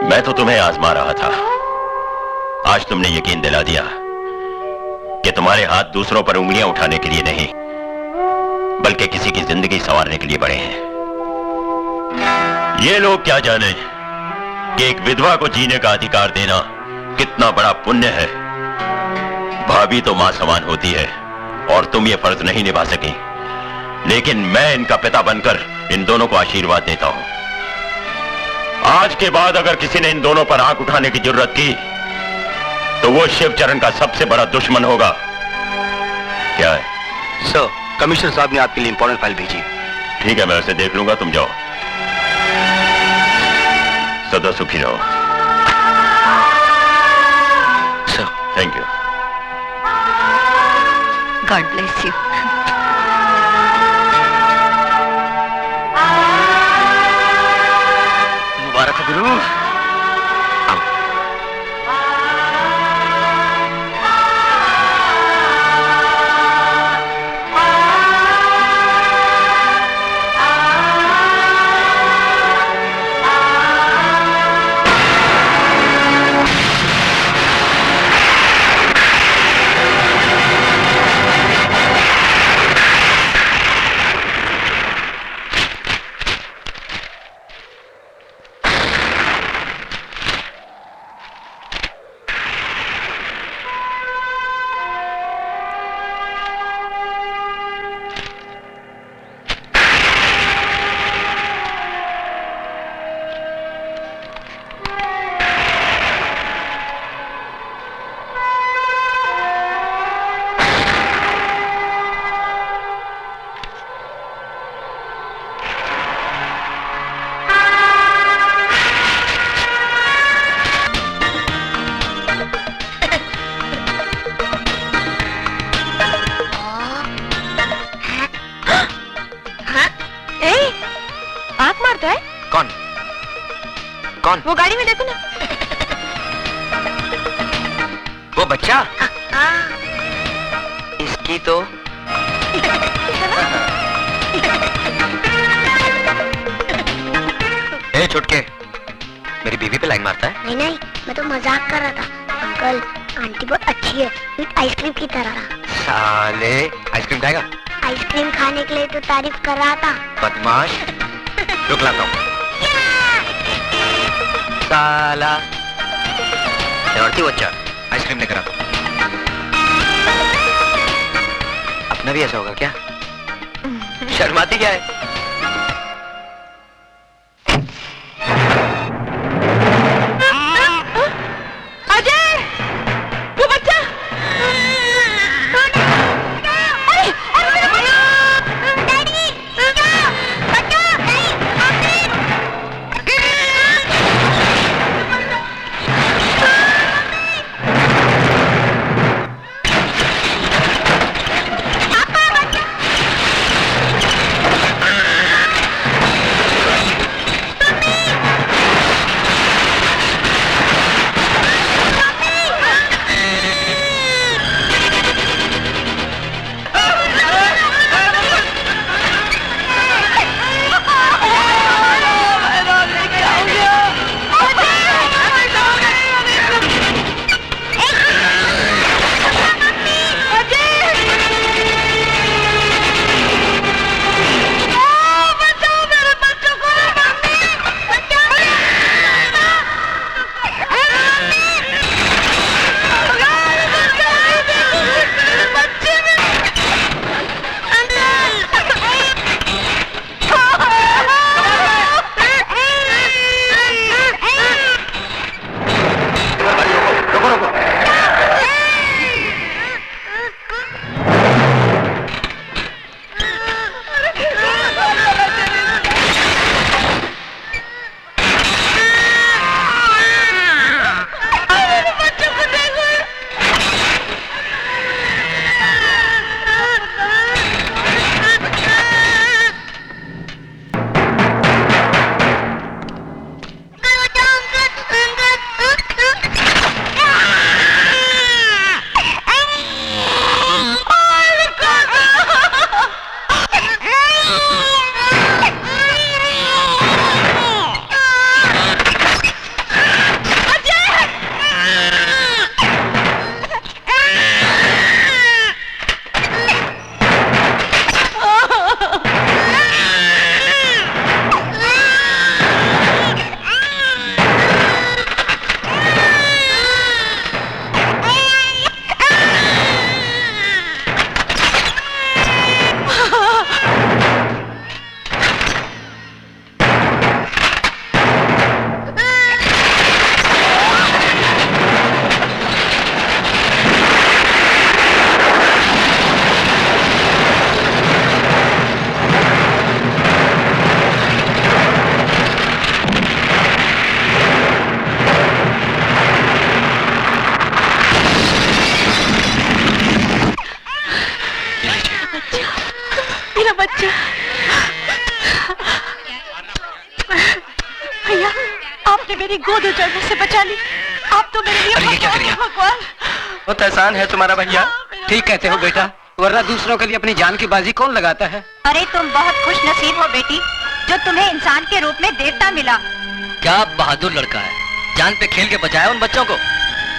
मैं तो तुम्हें आजमा रहा था। आज तुमने यकीन दिला दिया कि तुम्हारे हाथ दूसरों पर उंगलियां उठाने के लिए नहीं, बल्कि किसी की जिंदगी संवारने के लिए बड़े हैं। ये लोग क्या जाने कि एक विधवा को जीने का अधिकार देना कितना बड़ा पुण्य है। भाभी तो मां समान होती है और तुम ये फर्ज नहीं निभा सकी, लेकिन मैं इनका पिता बनकर इन दोनों को आशीर्वाद देता हूं। आज के बाद अगर किसी ने इन दोनों पर आंख उठाने की जरूरत की तो वो शिवचरण का सबसे बड़ा दुश्मन होगा। क्या है? सर, कमिश्नर साहब ने आपके लिए इंपॉर्टेंट फाइल भेजी। ठीक है, मैं उसे देख लूंगा, तुम जाओ। सदा सुखी रहो। Sir, thank you. God bless you. मुबारक हो गुरु। वो गाड़ी में देखो ना। वो बच्चा? इसकी तो ए छुटके, मेरी बीवी पे लाइन मारता है? नहीं नहीं, मैं तो मजाक कर रहा था। अंकल, आंटी बहुत अच्छी है, विद आइसक्रीम की तरह। साले, आइसक्रीम खाएगा? आइसक्रीम खाने के लिए तो तारीफ कर रहा था। बदमाश, रुक लाता हूँ। साला शरारती बच्चा, आइसक्रीम लेकर आता हूँ। अपना भी ऐसा होगा क्या? शर्माती क्या है? मेरी गोद उचड़ने से बचा ली। आप तो मेरे लिए भगवान हैं, भगवान। बहुत एहसान है तुम्हारा भैया। ठीक कहते हो बेटा, वरना दूसरों के लिए अपनी जान की बाजी कौन लगाता है। अरे तुम बहुत खुश नसीब हो बेटी, जो तुम्हें इंसान के रूप में देवता मिला। क्या बहादुर लड़का है, जान पे खेल के बचाया उन बच्चों को।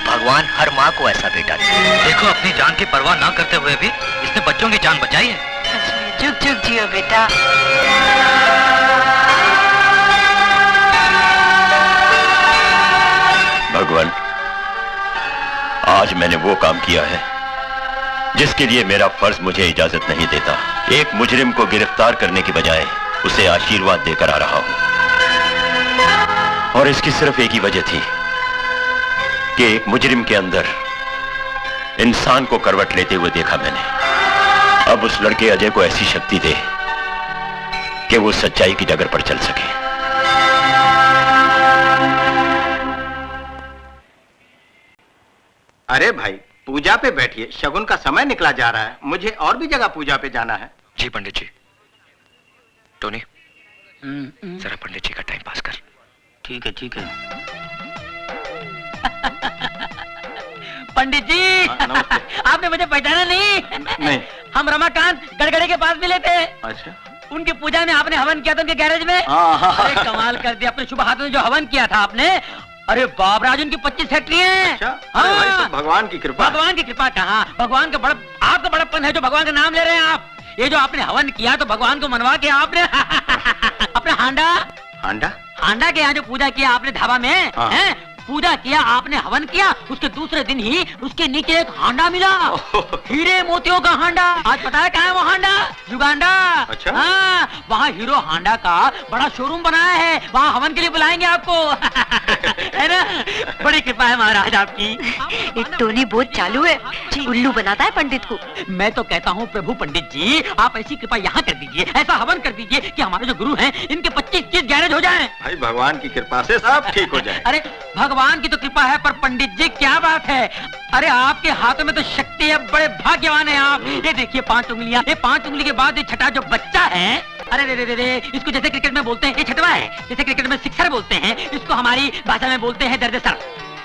भगवान हर माँ को ऐसा बेटा दे। देखो अपनी जान की परवाह ना करते हुए भी इसने बच्चों की जान बचाई है। जुग जुग जियो बेटा। भगवान, आज मैंने वो काम किया है जिसके लिए मेरा फर्ज मुझे इजाजत नहीं देता। एक मुजरिम को गिरफ्तार करने की बजाय उसे आशीर्वाद देकर आ रहा हूं, और इसकी सिर्फ एक ही वजह थी कि एक मुजरिम के अंदर इंसान को करवट लेते हुए देखा मैंने। अब उस लड़के अजय को ऐसी शक्ति दे कि वो सच्चाई की डगर पर चल सके। अरे भाई, पूजा पे बैठिए, शगुन का समय निकला जा रहा है। मुझे और भी जगह पूजा पे जाना है। जी पंडित जी। टोनी, जरा पंडित जी का टाइम पास कर। ठीक है ठीक है। पंडित जी, आपने मुझे पहचाना नहीं? नहीं। हम रमाकांत गड़गड़े के पास मिले थे। अच्छा। उनकी पूजा में आपने हवन किया था उनके गैरेज में। अरे कमाल कर दिया, अपने शुभ हाथों से जो हवन किया था आपने। अरे बाप राज, उनकी 25 फैक्ट्री है। अच्छा? अरे भाई, सब भगवान की कृपा। भगवान की कृपा कहाँ, भगवान का बड़ा, आपका बड़प्पन है जो भगवान का नाम ले रहे हैं आप। ये जो आपने हवन किया तो भगवान को मनवा के आपने अपना हांडा के यहाँ जो पूजा किया आपने धाबा में है, पूजा किया आपने, हवन किया, उसके दूसरे दिन ही उसके नीचे एक हांडा मिला, हीरे मोतियों का हांडा। आज पता है कहाँ है वो हांडा? युगांडा। अच्छा? हाँ, वहाँ हीरो हांडा का बड़ा शोरूम बनाया है, वहाँ हवन के लिए बुलाएंगे आपको। है ना? बड़ी कृपा है महाराज आपकी। एक टोनी बहुत चालू है, उल्लू बनाता है पंडित को। मैं तो कहता हूँ प्रभु पंडित जी, आप ऐसी कृपा यहाँ कर दीजिए, ऐसा हवन कर दीजिए कि हमारे जो गुरु हैं इनके 25-30 गैरेज हो जाएं। भाई भगवान की कृपा से सब ठीक हो जाए। अरे भगवान की तो कृपा है, पर पंडित जी क्या बात है, अरे आपके हाथों में तो शक्ति है, बड़े भाग्यवान हैं आप। ये देखिए 5 उंगलियां, ये 5 उंगली के बाद ये छठा जो बच्चा है, अरे रे रे रे, इसको जैसे क्रिकेट में बोलते हैं ये छठवा है, जैसे क्रिकेट में सिक्सर बोलते हैं, इसको हमारी भाषा में बोलते हैं दर्द सर।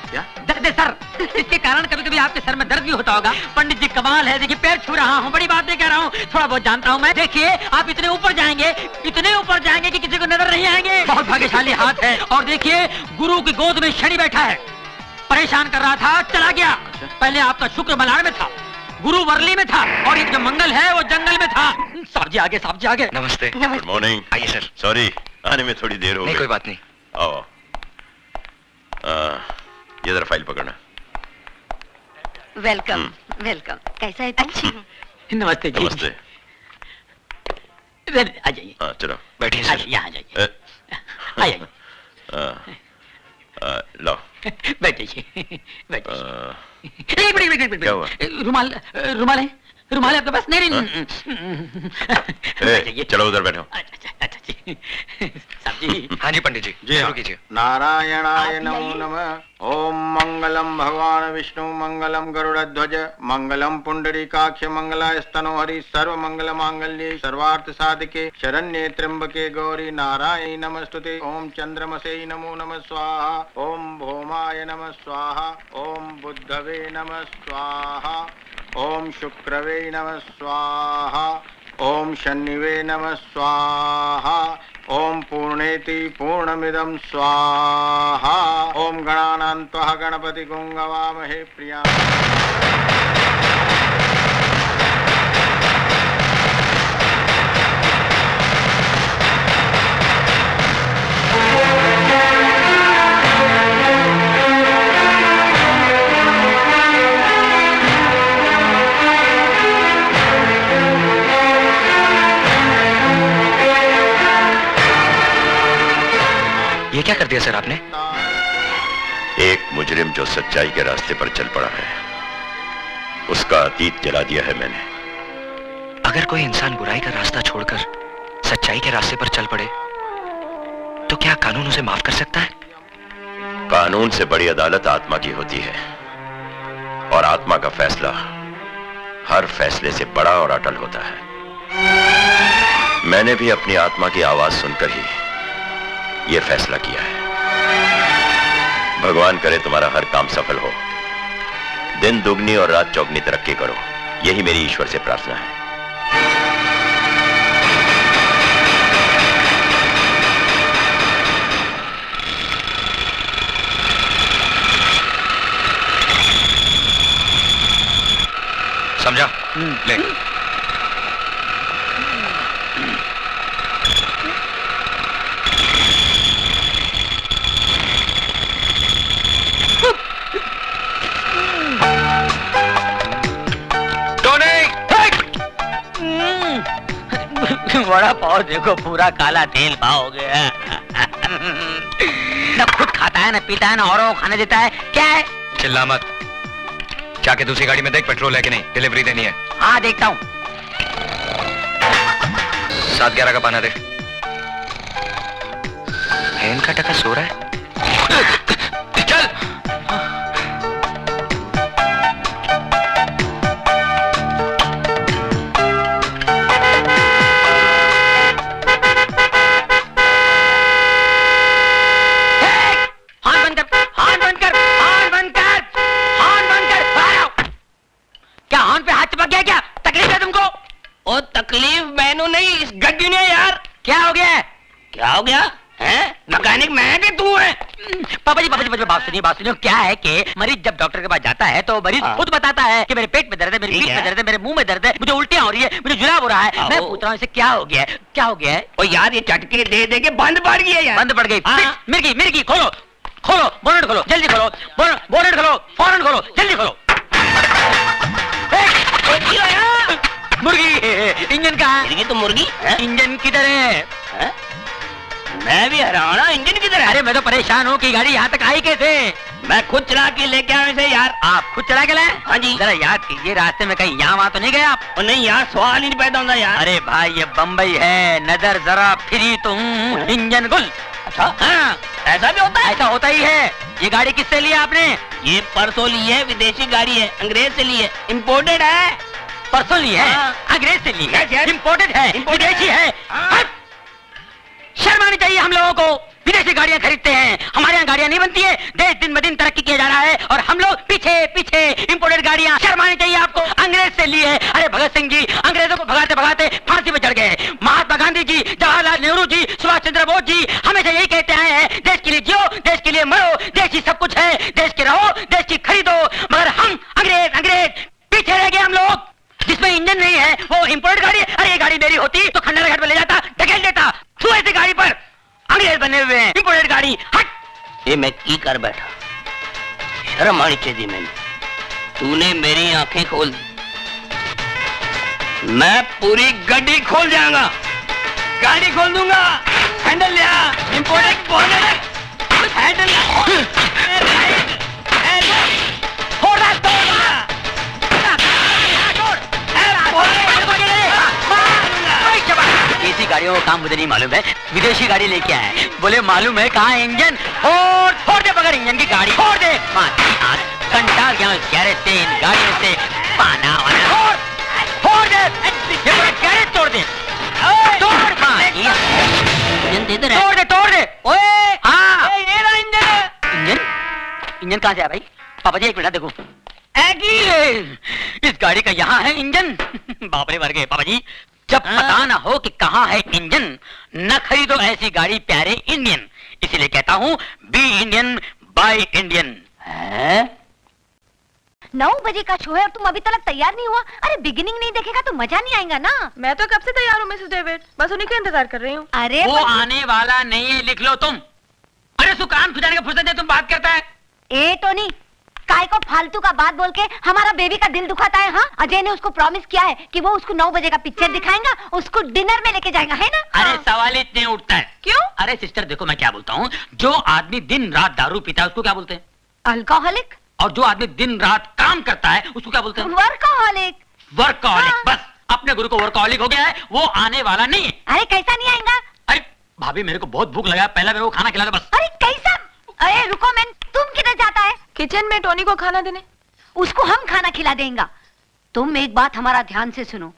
क्या? दर्द सर। इसके कारण कभी कभी आपके सर में दर्द भी होता होगा। पंडित जी कमाल है, देखिए पैर छू रहा हूँ, बड़ी बात नहीं कह रहा हूँ, थोड़ा बहुत जानता हूँ मैं। देखिए आप इतने ऊपर जाएंगे कि किसी को नजर नहीं आएंगे। बहुत भाग्यशाली हाथ है। और देखिए गुरु की गोद में शनि बैठा है, परेशान कर रहा था, चला गया। पहले आपका शुक्र मलाड़ में था, गुरु वर्ली में था, और एक जो मंगल है वो जंगल में था। साहब जी आगे। नमस्ते। Good morning. आइए सर। सॉरी, आने में थोड़ी देर हो गई। नहीं कोई बात नहीं। आओ, ये जरा फाइल पकड़ना। Welcome welcome. कैसा है तुम? अच्छी। नमस्ते जी। नमस्ते। आ जाइए। हाँ चलो बैठिए सर। यहाँ जाइए। आइए। लो बैठिए। क्या हुआ? रुमाल है आपके पास? नहीं। चलो उधर बैठो। अच्छा जी। साहब जी। हाँ जी पंडित जी, शुरू कीजिए। नारायणाय नमो नमः। ओम मंगलम भगवान विष्णु, मंगलम गरुड़ध्वज, मंगलम पुंडरीकाक्ष, मंगलाय स्तनोहरि, सर्व मंगल मांगल्ये, सर्वार्थ साधिके, शरण्ये त्र्यंबके गौरी, नारायणी नमस्तुते। ओम चंद्रमसे नमो नमः स्वाहा, ओम भौमाय नमः स्वाहा, ओम बुद्धवे नमः स्वाहा, ओम शुक्रवे नमः स्वाहा, ओम शनिवे नमः स्वाहा, ओम पूर्णेति पूर्णमिदं स्वाहा, ओम गणानान्त्वा गणपति गुंगवामहे प्रिया। ये क्या कर दिया सर आपने? एक मुजरिम जो सच्चाई के रास्ते पर चल पड़ा है, उसका अतीत जला दिया है मैंने। अगर कोई इंसान बुराई का रास्ता छोड़कर सच्चाई के रास्ते पर चल पड़े तो क्या कानून उसे माफ कर सकता है? कानून से बड़ी अदालत आत्मा की होती है, और आत्मा का फैसला हर फैसले से बड़ा और अटल होता है। मैंने भी अपनी आत्मा की आवाज सुनकर ही यह फैसला किया है। भगवान करे तुम्हारा हर काम सफल हो, दिन दुगनी और रात चौगनी तरक्की करो, यही मेरी ईश्वर से प्रार्थना है। समझा? ले। बड़ा पाव देखो, पूरा काला तेल पाव हो गया। न खुद खाता है, न पीता है, न औरों को खाने देता है। क्या है? चिल्ला मत। जाके दूसरी गाड़ी में देख पेट्रोल है कि नहीं, डिलीवरी देनी है। हाँ देखता हूँ। 7-11 का पाना दे। बहन का टका सो रहा है। चल। तकलीफ मैंने नहीं, इस गड्डी ने यार। क्या हो गया? क्या हो गया? हैं? मैकेनिक मैं कि तू है? पापा जी बात सुनिए। क्या है कि मरीज जब डॉक्टर के पास जाता है तो मरीज खुद बताता है कि मेरे पेट में दर्द है, मेरी पीठ में दर्द है, मेरे मुंह में दर्द है, मुझे उल्टियां हो रही है, मुझे जुलाब हो रहा है। मैं पूछ रहा हूँ इसे क्या हो गया है? क्या हो गया है? ओ यार ये चटके दे दे के बंद पड़ गई है यार। बंद पड़ गई। मिर्गी खोलो, बोनट खोलो, जल्दी खोलो, बोनट खोलो, फौरन खोलो, जल्दी खोलो। मुर्गी, इंजन कहाँ? मुर्गी तो मुर्गी, इंजन किधर है? मैं भी हैरान हूं, इंजन किधर है? अरे मैं तो परेशान हूँ कि गाड़ी यहाँ तक आई कैसे? मैं खुद चला के लेके आया इसे यार। आप खुद चला के लाए? हाँ जी। जरा याद कीजिए, रास्ते में कहीं यहाँ वहाँ तो नहीं गए आप? और नहीं यार, सवाल ही नहीं पैदा होता यार। अरे भाई ये बम्बई है, नजर जरा फिरी तुम, इंजन गुल। अच्छा हाँ, ऐसा भी होता है? ऐसा होता ही है। ये गाड़ी किससे ली आपने? ये परसों ली है, विदेशी गाड़ी है, अंग्रेज से ली है, इम्पोर्टेड है। परसों ली है, अंग्रेज से ली है, इम्पोर्टेड है, विदेशी है। शर्म आनी चाहिए हम लोगों को। विदेशी गाड़ियां खरीदते हैं, हमारे यहाँ गाड़ियां नहीं बनती है। देश दिन ब दिन तरक्की किया जा रहा है और हम लोग पीछे इम्पोर्टेड गाड़ियां। शर्म आनी चाहिए आपको। अंग्रेज से ली है। अरे भगत सिंह जी अंग्रेजों को भगाते भगाते फांसी पे चढ़ गए। महात्मा गांधी जी, जवाहरलाल नेहरू जी, सुभाष चंद्र बोस जी हमेशा यही कहते आए हैं, देश के लिए जियो, देश के लिए मरो, देश ही सब कुछ है, देश के रहो, देश की खरीदो। मगर हम अंग्रेज पीछे रह गए। हम लोग जिसमें इंजन नहीं है वो इम्पोर्टेड गाड़ी है। अरे ये गाड़ी मेरी होती तो खंडर घाट पे ले जाता, ढकेल देता। तू ऐसी गाड़ी पर अंग्रेज बने हुए हैं, इम्पोर्टेड गाड़ी। हट। ये मैं की कर बैठा, शर्म आनी चाहिए मैंने। तूने मेरी आंखें खोल दी, मैं पूरी गाड़ी खोल जाऊंगा, गाड़ी खोल दूंगा। हैंडल लिया, इम्पोर्टेड बोनट, हैंडल देसी गाड़ियों का काम मुझे नहीं मालूम है, विदेशी गाड़ी लेके आए हैं। बोले मालूम है कहाँ इंजन? फोड़ दे बगैर इंजन की गाड़ी, फोड़ दे। घंटा गया गैरेज से, इन गाड़ियों से पाना वाना फोड़ दे, गैरेज तोड़ दे, तोड़ दे। ओए हाँ, इंजन कहाँ से है भाई? पापा जी एक मिनट देखो, इस गाड़ी का यहाँ है इंजन। बापरे मर गए पापा जी। जब पता ना हो कि कहाँ है इंजन, न खरीदो ऐसी गाड़ी प्यारे इंडियन। इसीलिए कहता हूँ बी इंडियन बाय इंडियन। 9 बजे का शो है और तुम अभी तक तैयार नहीं हुआ? अरे बिगिनिंग नहीं देखेगा तो मजा नहीं आएगा ना। मैं तो कब से तैयार हूँ मिसेस डेविड, बस उन्हीं का इंतजार कर रही हूँ। अरे वो आने वाला नहीं है, लिख लो तुम। अरे सुकान खुजाने का फुर्सत है, तुम बात करता है। ए टोनी, काय को फालतू का बात बोल के हमारा बेबी का दिल दुखाता है? हाँ, अजय ने उसको प्रॉमिस किया है कि वो उसको 9 बजे का पिक्चर दिखाएगा, उसको डिनर में लेके जाएगा, है ना? अरे सवाल इतने उठता है क्यों? अरे सिस्टर देखो मैं क्या बोलता हूँ, जो आदमी दिन रात दारू पीता है उसको क्या बोलते हैं? अल्कोहलिक। और जो आदमी दिन रात काम करता है उसको क्या बोलते हैं? वर्कोहलिक। वर्कोहलिक। हाँ। बस अपने गुरु को वर्कोहलिक हो गया है, वो आने वाला नहीं है। अरे कैसा नहीं आएगा? अरे भाभी मेरे को बहुत भूख लगा, पहला मेरे को खाना खिला दो बस। अरे कैसा? अरे रुको मैन, तुम किधर जाता है? किचन में टोनी को खाना देने। उसको हम खाना खिला देंगे। तुम एक बात हमारा ध्यान से सुनो,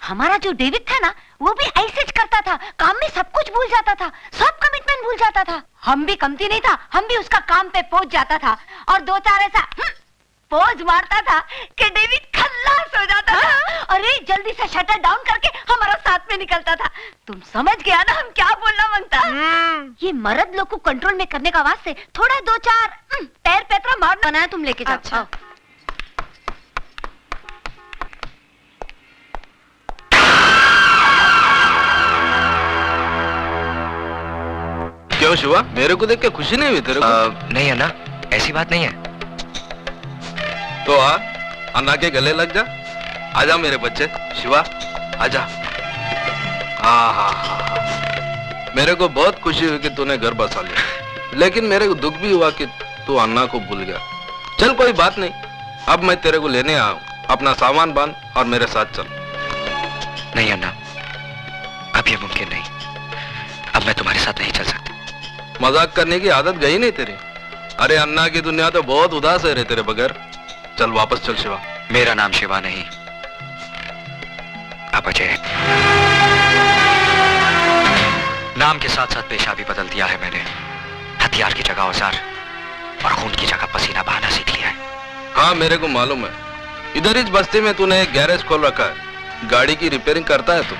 हमारा जो डेविड था ना, वो भी ऐसे करता था, काम में सब कुछ भूल जाता था, सब कमिटमेंट भूल जाता था। हम भी कमती नहीं था, हम भी उसका काम पे पहुंच जाता था और दो चार ऐसा पोज मारता था कि डेविड खल्लास हो जाता था। अरे जल्दी से शटर डाउन करके हमारा साथ में निकलता था। तुम समझ गया ना हम क्या बोलना मांगता। ये मर्द लोग को कंट्रोल में करने का वास्ते थोड़ा दो चार पैर पैतरा मारना बनाया। तुम लेके जाओ। अच्छा। क्यों शिवा, मेरे को देख के खुशी नहीं हुई तेरे को? नहीं अन्ना, ऐसी बात नहीं है। तो आ, अन्ना के गले लग जा। आजा मेरे बच्चे, शिवा आजा। हाँ, मेरे को बहुत खुशी हुई कि तूने घर बसा लिया, लेकिन मेरे को दुख भी हुआ कि तू अन्ना को भूल गया। चल कोई बात नहीं, अब मैं तेरे को लेने आया हूँ। अपना सामान बांध और मेरे साथ चल। नहीं अन्ना, अब ये मुमकिन नहीं। अब मैं तुम्हारे साथ नहीं चल सकती। मजाक करने की आदत गई नहीं तेरी? अरे अन्ना की दुनिया तो बहुत उदास है रे तेरे बगैर। चल वापस चल शिवा। मेरा नाम शिवा नहीं, अब अजय। नाम के साथ साथ पेशा भी बदल दिया है मैंने। हथियार की जगह औजार और खून की जगह पसीना बहाना सीख लिया है। हाँ मेरे को मालूम है, इधर इस बस्ती में तूने एक गैरेज खोल रखा है, गाड़ी की रिपेयरिंग करता है तू।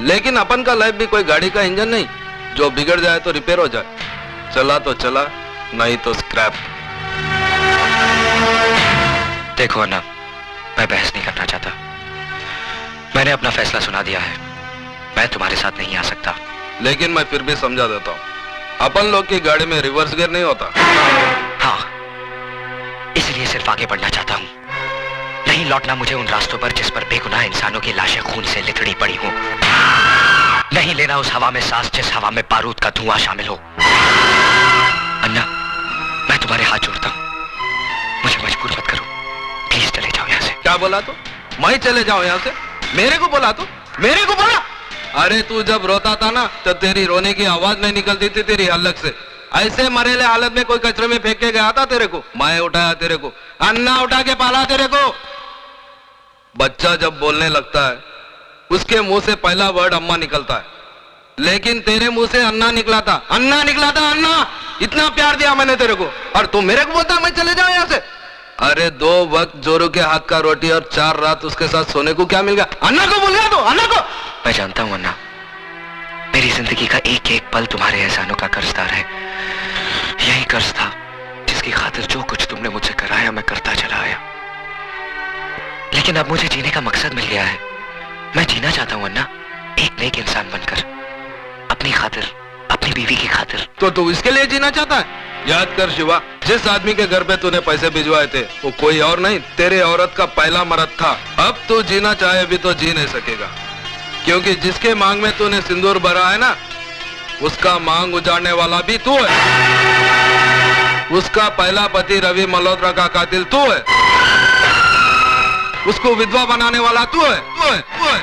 लेकिन अपन का लाइफ भी कोई गाड़ी का इंजन नहीं, जो बिगड़ जाए तो रिपेयर हो जाए। चला तो चला, नहीं तो स्क्रैप। देखो अन्ना, मैं बहस नहीं करना चाहता। मैंने अपना फैसला सुना दिया है। मैं तुम्हारे साथ नहीं आ सकता। लेकिन मैं फिर भी समझा देता हूँ, अपन लोग की गाड़ी में रिवर्स गियर नहीं होता। हाँ, इसलिए सिर्फ आगे बढ़ना चाहता हूँ, नहीं लौटना मुझे उन रास्तों पर जिस पर बेगुनाह इंसानों की लाशें खून से लिथड़ी पड़ी हो। नहीं लेना उस हवा में सांस जिस हवा में बारूद का धुआं शामिल हो। अन्ना, मैं तुम्हारे हाथ जोड़ता हूँ, मुझे मजबूर मत करो। प्लीज चले जाओ यहाँ से। क्या बोला तू? मैं चले जाऊं यहाँ से? मेरे को बोला तू? मेरे को बोला? अरे तू जब रोता था ना, तो तेरी रोने की आवाज नहीं निकलती थी तेरी हलक से। ऐसे मरेले हालत में कोई कचरे में फेंक के गया था तेरे को? मैं उठाया तेरे को, अन्ना उठा के पाला तेरे को। बच्चा जब बोलने लगता है, उसके मुंह से पहला वर्ड अम्मा निकलता है, लेकिन तेरे मुंह से अन्ना निकला था। अन्ना निकला था, अन्ना। इतना प्यार दिया मैंने तेरे को, और तू मेरे को बोलता मैं चले जाऊं यहाँ से? अरे 2 वक्त जोरू के हाथ का रोटी और 4 रात उसके साथ सोने को क्या मिल गया? अन्ना को भूल गया तू? अन्ना को? मैं जानता हूं अन्ना, मेरी जिंदगी का एक एक पल तुम्हारे एहसानों का कर्जदार है। यही कर्ज था जिसकी खातिर जो कुछ तुमने मुझसे कराया मैं करता चला आया। लेकिन अब मुझे जीने का मकसद मिल गया है। मैं जीना चाहता हूं अन्ना, एक नेक इंसान बनकर, अपनी खातिर, अपनी बीवी की खातिर। तो तू इसके लिए जीना चाहता है? याद कर शिवा, जिस आदमी के घर पे तूने पैसे भिजवाए थे वो कोई और नहीं, तेरे औरत का पहला मर्द था। अब तू जीना चाहे भी तो जी नहीं सकेगा, क्योंकि जिसके मांग में तूने सिंदूर भरा है ना, उसका मांग उजाड़ने वाला भी तू है। उसका पहला पति रवि मल्होत्रा का कातिल तू है। उसको विधवा बनाने वाला तू है, तू है, तू है।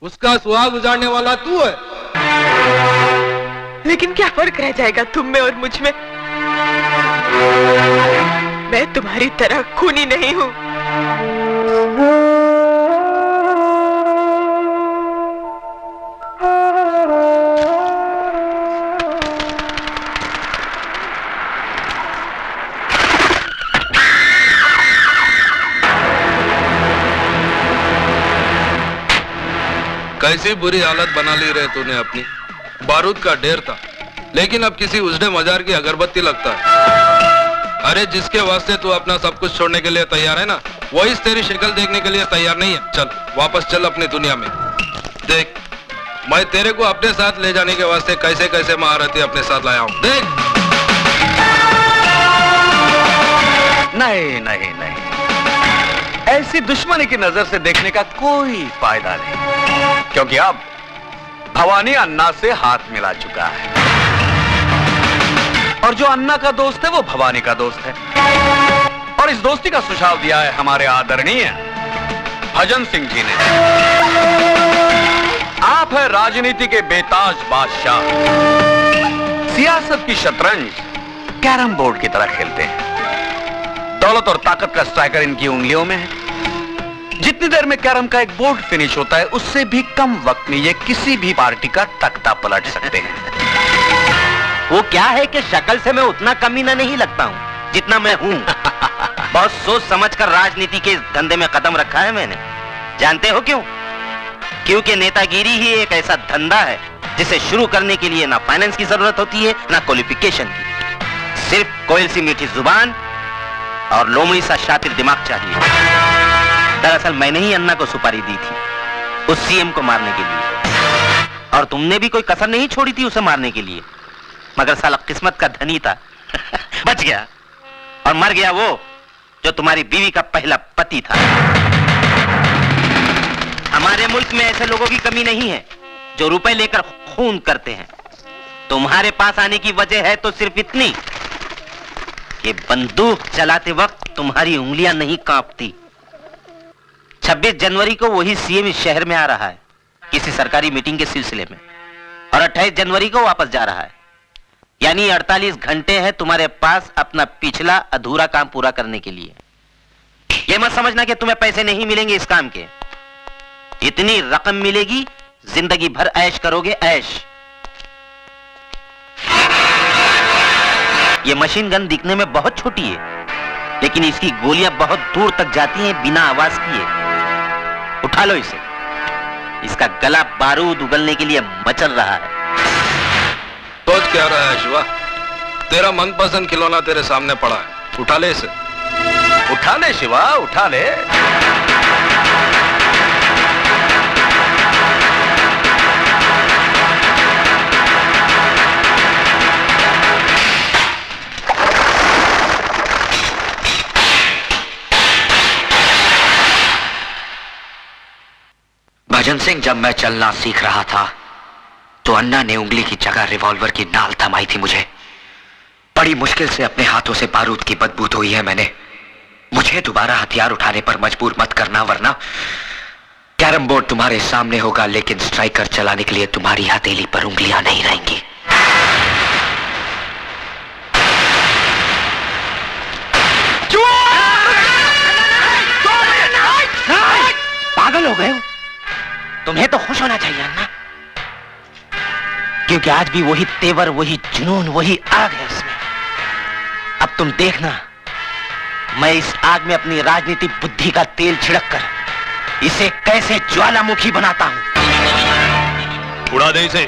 उसका सुहाग उजाड़ने वाला तू है। लेकिन क्या फर्क रह जाएगा तुम में और मुझ में? मैं तुम्हारी तरह खूनी नहीं हूं। कैसी बुरी हालत बना ली रे तूने अपनी। बारूद का ढेर था, लेकिन अब किसी उजड़े मजार की अगरबत्ती लगता है। अरे जिसके वास्ते तू अपना सब कुछ छोड़ने के लिए तैयार है ना, वही तेरी शक्ल देखने के लिए तैयार नहीं है। चल वापस चल अपनी दुनिया में। देख, मैं तेरे को अपने साथ ले जाने के वास्ते कैसे कैसे महारथी अपने साथ लाया हूँ। देख। नहीं नहीं नहीं, ऐसी दुश्मनी की नजर से देखने का कोई फायदा नहीं, क्योंकि अब भवानी अन्ना से हाथ मिला चुका है, और जो अन्ना का दोस्त है वो भवानी का दोस्त है। और इस दोस्ती का सुझाव दिया है हमारे आदरणीय भजन सिंह जी ने। आप है राजनीति के बेताज बादशाह सियासत की शतरंज कैरम बोर्ड की तरह खेलते हैं। दौलत और ताकत का स्ट्राइकर इनकी उंगलियों में है। जितनी देर में कैरम का एक बोर्ड फिनिश होता है, उससे भी कम वक्त में ये किसी भी पार्टी का तख्ता पलट सकते हैं। वो क्या है कि शक्ल से मैं उतना कमीना नहीं लगता हूँ जितना मैं हूँ। बहुत सोच समझकर राजनीति के इस धंधे में कदम रखा है मैंने। जानते हो क्यों? क्योंकि नेतागिरी ही एक ऐसा धंधा है जिसे शुरू करने के लिए ना फाइनेंस की जरूरत होती है ना क्वालिफिकेशन की। सिर्फ कोयल सी मीठी जुबान और लोमड़ी सा शातिर दिमाग चाहिए। दरअसल मैंने ही अन्ना को सुपारी दी थी उस सीएम को मारने के लिए, और तुमने भी कोई कसर नहीं छोड़ी थी उसे मारने के लिए। मगर साला किस्मत का धनी था बच गया, और मर गया वो जो तुम्हारी बीवी का पहला पति था। हमारे मुल्क में ऐसे लोगों की कमी नहीं है जो रुपए लेकर खून करते हैं। तुम्हारे पास आने की वजह है तो सिर्फ इतनी कि बंदूक चलाते वक्त तुम्हारी उंगलियां नहीं कांपती। 26 जनवरी को वही सीएम इस शहर में आ रहा है किसी सरकारी मीटिंग के सिलसिले में, और 28 जनवरी को वापस जा रहा है। यानी 48 घंटे हैं तुम्हारे पास अपना पिछला अधूरा काम पूरा करने के लिए। यह मत समझना कि तुम्हें पैसे नहीं मिलेंगे इस काम के। इतनी रकम मिलेगी, जिंदगी भर ऐश करोगे ऐश। ये मशीन गन दिखने में बहुत छोटी है, लेकिन इसकी गोलियां बहुत दूर तक जाती हैं बिना आवाज किए। उठा लो इसे, इसका गला बारूद उगलने के लिए मचल रहा है। सोच क्या रहा है शिवा? तेरा मनपसंद खिलौना तेरे सामने पड़ा है, उठा ले इसे। उठा ले शिवा, उठा ले। भजन सिंह, जब मैं चलना सीख रहा था तो अन्ना ने उंगली की जगह रिवॉल्वर की नाल थमाई थी मुझे। बड़ी मुश्किल से अपने हाथों से बारूद की बदबू धोई है मैंने। मुझे दोबारा हथियार उठाने पर मजबूर मत करना, वरना कैरम बोर्ड तुम्हारे सामने होगा, लेकिन स्ट्राइकर चलाने के लिए तुम्हारी हथेली पर उंगलियां नहीं रहेंगी। पागल हो गए हो? तुम्हें तो खुश होना चाहिए अन्ना, क्योंकि आज भी वही तेवर, वही जुनून, वही आग है उसमें। अब तुम देखना, मैं इस आग में अपनी राजनीतिक बुद्धि का तेल छिड़ककर इसे कैसे ज्वालामुखी बनाता हूं। उड़ा दे इसे।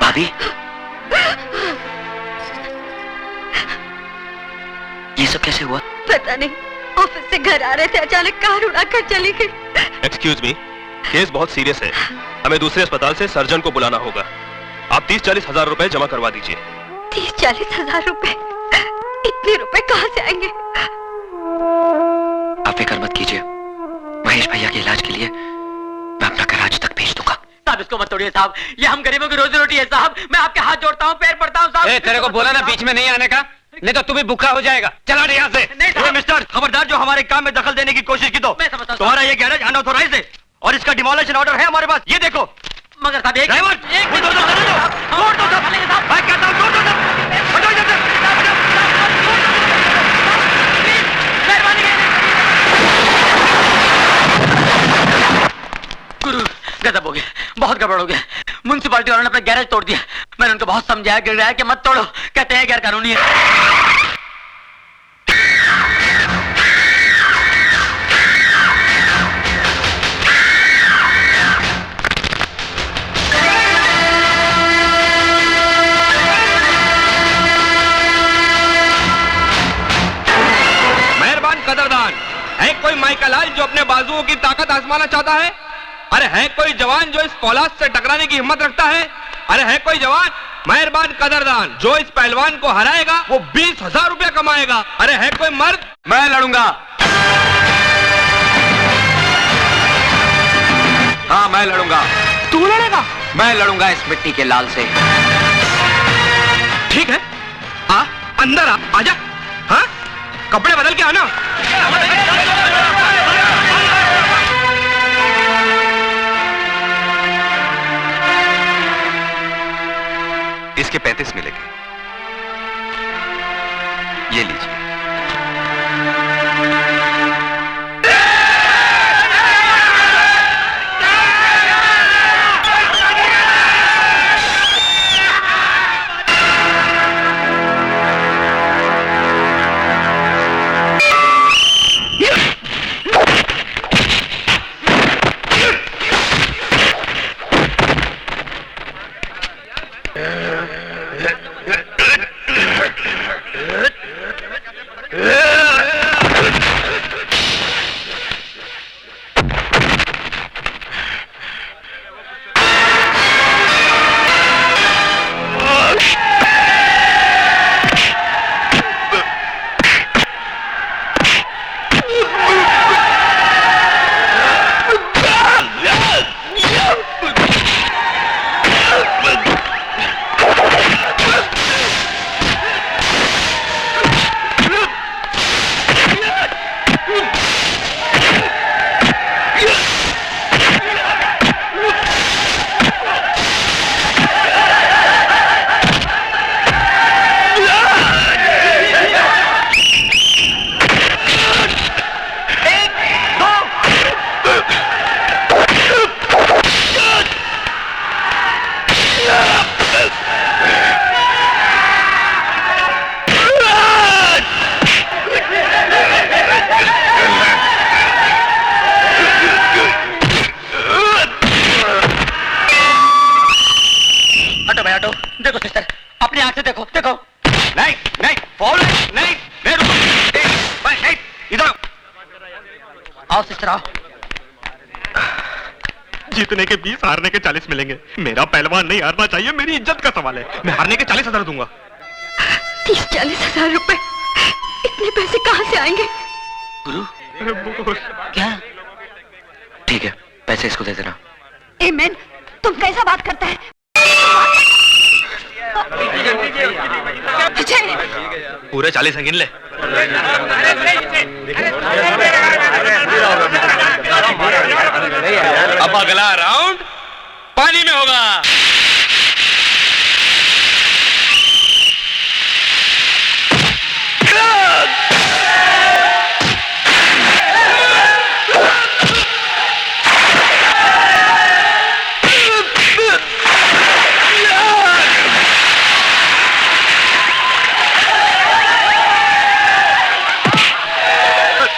भाभी, ये सब कैसे हुआ? पता नहीं, ऑफिस से घर आ रहे थे, अचानक कार उड़ाकर चली गई। एक्सक्यूज मी, केस बहुत सीरियस है, हमें दूसरे अस्पताल से सर्जन को बुलाना होगा। आप 30-40 हजार रुपए जमा करवा दीजिए। 30-40 हजार रुपए? इतने रुपए कहाँ से आएंगे? आप फिक्र मत कीजिए, महेश भैया के इलाज के लिए मैं अपना कराच तक भेज दूंगा। साहब इसको मत तोड़िए साहब, ये हम गरीबों की रोजी रोटी है साहब। मैं आपके हाथ जोड़ता हूँ, पैर पड़ता हूँ साहब। तेरे को बोला ना बीच में नहीं आने का, नहीं तो तू भी भूखा हो जाएगा। चला यहाँ से। नहीं मिस्टर, खबरदार जो हमारे काम में दखल देने की कोशिश की तो तुम्हारा ये गैरेज अनऑथोराइज्ड है और इसका डिमोलिशन ऑर्डर है हमारे पास, ये देखो। मगर साहब एक ड्राइवर, तोड़ दो सब। मैं कहता हूँ तोड़ दो सब। हटो इधर से। गुरु, गजब हो गया, बहुत गड़बड़ हो गया। म्युनिसिपालिटी वालों ने अपना गैरेज तोड़ दिया। मैंने उनको बहुत समझाया, गिराया कि मत तोड़ो, कहते हैं गैर कानूनी है। कदरदान है कोई माइकलाल जो अपने बाजुओं की ताकत आजमाना चाहता है? अरे है कोई जवान जो इस फौलाद से टकराने की हिम्मत रखता है? अरे है कोई जवान? मेहरबान कदरदान, जो इस पहलवान को हराएगा वो 20,000 रुपया कमाएगा। अरे है कोई मर्द? मैं लड़ूंगा। मैं लड़ूंगा। तू लड़ेगा? मैं लड़ूंगा इस मिट्टी के लाल से। ठीक है, आ अंदर आ, आजा। हाँ, कपड़े बदल के आना। इसके 35 मिलेंगे, ये लीजिए। आओ सिस्टर आओ। जीतने के 20, हारने के 40 मिलेंगे। मेरा पहलवान नहीं हारना चाहिए, मेरी इज्जत का सवाल है। मैं हारने के 40,000 दूंगा। 30-40 हजार रुपए, इतने पैसे कहाँ से आएंगे? गुरु क्या? ठीक है, पैसे इसको दे देना। ए मैन, तुम कैसा बात करता है? पूरे 40 गिन ले। अब अगला राउंड पानी में होगा।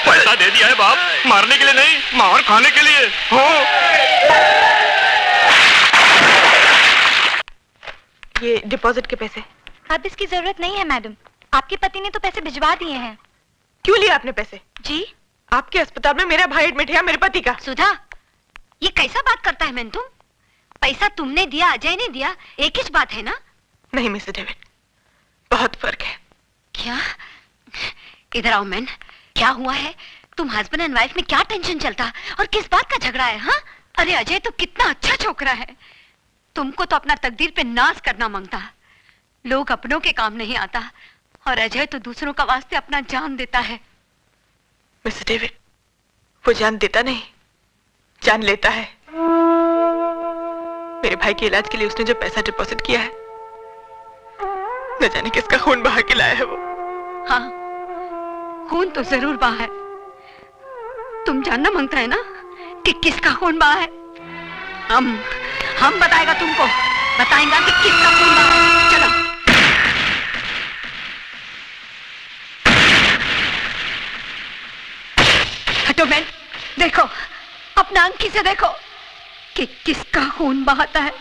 पैसा दे दिया है बाप, मारने के लिए नहीं, मार खाने के लिए। हो ये डिपॉजिट के पैसे। अब इसकी जरूरत नहीं है मैडम, आपके पति ने तो पैसे भिजवा दिए हैं। क्यों लिया आपने पैसे? जी, आपके अस्पताल में मेरा भाई एडमिट है, मेरे पति का। सुधा, ये कैसा बात करता है मैन तुम? पैसा तुमने दिया, अजय ने दिया, एक ही बात है ना? नहीं मिस्टर डेविड, बहुत फर्क है। क्या? इधर आओ मैन, क्या हुआ है? तुम हस्बैंड एंड वाइफ में क्या टेंशन चलता और किस बात का झगड़ा है? हाँ, अरे अजय तो कितना अच्छा छोकरा है, तुमको तो अपना तकदीर पे नाज करना मांगता। लोग अपनों के काम नहीं आता और अजय तो दूसरों का वास्ते अपना जान देता है। मिस्टर डेविड, वो जान देता नहीं, जान लेता है। मेरे भाई के इलाज के लिए उसने जो पैसा डिपॉजिट किया है, न जाने किसका खून बहा के लाया है वो। हाँ, खून तो जरूर बहा है। तुम जानना मांगता है ना कि किसका खून बहा है? हम बताएगा तुमको, बताएगा कि किसका खून बहा है। चलो। हटो मैन, देखो अपना आंखी से देखो कि किसका खून बहाता है।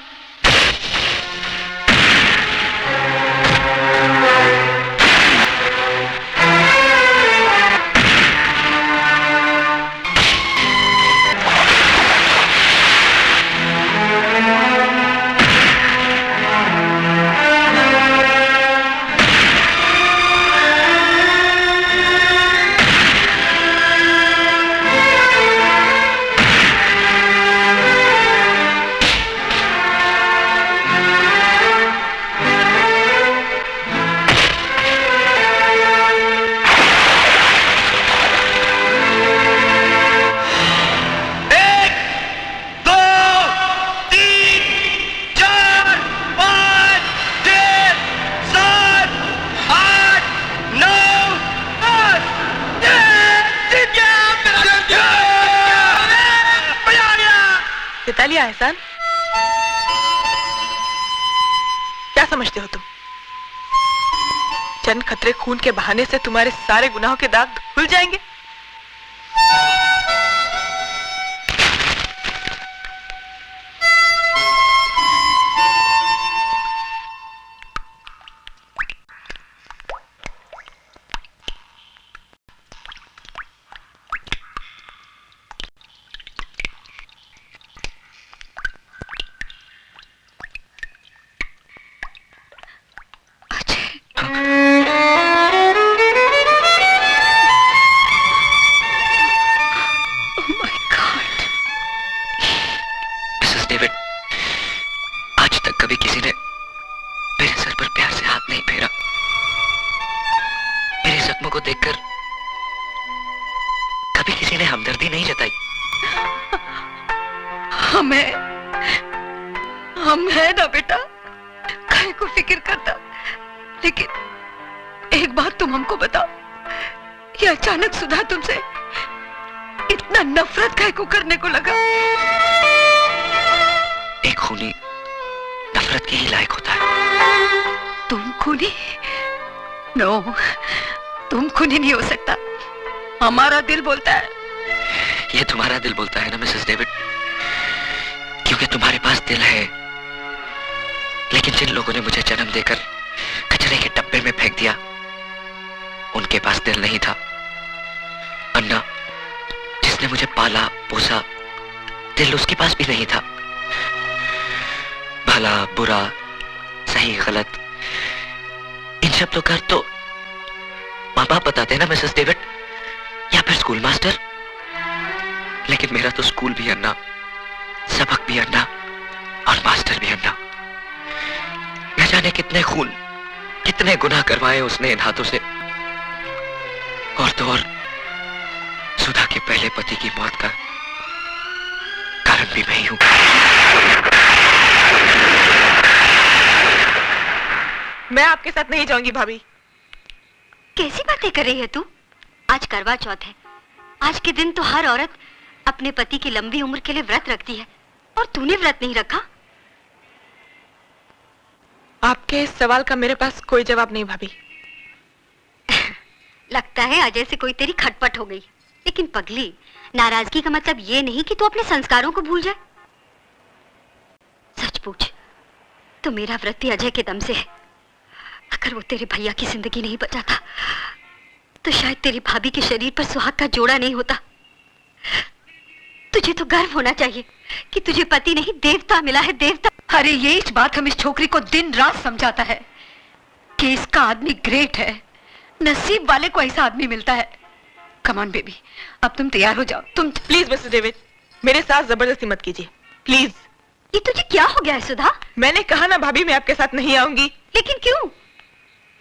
बतालिया एहसान, क्या समझते हो तुम? चंद खतरे खून के बहाने से तुम्हारे सारे गुनाहों के दाग धुल जाएंगे? हम है ना बेटा, काहे को फिक्र करता। लेकिन एक बात तुम हमको बताओ, ये अचानक सुधा तुमसे इतना नफरत काहे को करने को लगा? एक खूनी नफरत के ही लायक होता है। तुम खूनी? नो, तुम खूनी नहीं हो सकता। हमारा दिल बोलता है। ये तुम्हारा दिल बोलता है ना मिसेस डेविड, क्योंकि तुम्हारे पास दिल है। लेकिन जिन लोगों ने मुझे जन्म देकर कचरे के डब्बे में फेंक दिया, उनके पास दिल नहीं था। अन्ना, जिसने मुझे पाला पोसा, दिल उसके पास भी नहीं था। भला बुरा, सही गलत, इन शब्दों का अर्थ तो माँ बाप बताते ना मिसेस डेविड, या फिर स्कूल मास्टर। लेकिन मेरा तो स्कूल भी अन्ना, सबक भी अन्ना और मास्टर भी अन्ना। न जाने कितने खून, कितने गुनाह करवाए उसने इन हाथों से। और तो और सुधा के पहले पति की मौत का कारण भी मैं ही हूं। मैं आपके साथ नहीं जाऊंगी भाभी। कैसी बातें कर रही है तू? आज करवा चौथ है। आज के दिन तो हर औरत अपने पति की लंबी उम्र के लिए व्रत रखती है, और तूने व्रत नहीं रखा। आपके इस सवाल का मेरे पास कोई जवाब नहीं भाभी। लगता है अजय से कोई तेरी खटपट हो गई। लेकिन पगली, नाराजगी का मतलब ये नहीं कि तू अपने संस्कारों को भूल जाए। सच पूछ, तो मेरा व्रत भी अजय के दम से है। अगर वो तेरे भैया की जिंदगी नहीं बचाता, तो शायद तेरी भाभी के शरीर पर सुहाग का जोड़ा नहीं होता। तुझे तो गर्व होना चाहिए कि तुझे पति नहीं देवता मिला है, देवता। अरे ये इस बात हम इस छोकरी को दिन रात समझाता है कि इसका आदमी ग्रेट है, नसीब वाले को ऐसा आदमी मिलता है। कम ऑन बेबी, अब तुम तैयार हो जाओ। तुम प्लीज मिस्टर डेविड, मेरे साथ जबरदस्ती मत कीजिए प्लीज। ये तुझे क्या हो गया है सुधा? मैंने कहा ना भाभी, मैं आपके साथ नहीं आऊंगी। लेकिन क्यों?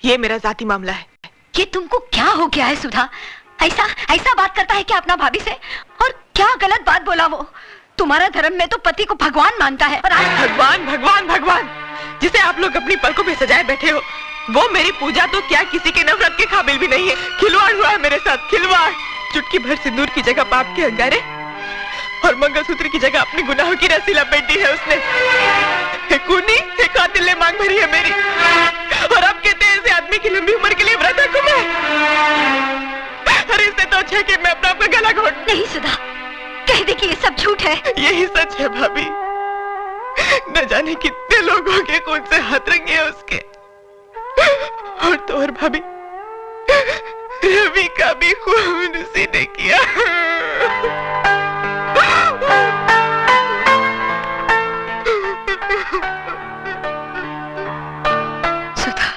ये मेरा जाती मामला है। ये तुमको क्या हो गया है सुधा? ऐसा ऐसा बात करता है क्या अपना भाभी से? और क्या गलत बात बोला वो? तुम्हारा धर्म में तो पति को भगवान मानता है। और भगवान भगवान भगवान जिसे आप लोग अपनी पलकों पे सजाए बैठे हो, वो मेरी पूजा तो क्या किसी के नफरत के काबिल भी नहीं है। खिलवाड़ हुआ है मेरे साथ, खिलवाड़। चुटकी भर सिंदूर की जगह पाप के अंगारे और मंगलसूत्र की जगह अपने गुनाहों की रस्सी लपेट दी है उसने। एक खूनी, एक कातिल ने मांग भरी है मेरी, और अब कहते हैं ऐसे आदमी की लंबी उम्र के लिए व्रत रखूं मैं। अरे इससे तो अच्छा है कि मैं अपना आपका गला घोट। नहीं सुधा, कह दे कि ये सब झूठ है। यही सच है भाभी। न जाने कितने लोगों के खून से हाथ रंगे हैं उसके। और तो और भाभी, रवि का भी खून उसी ने किया। सुधा,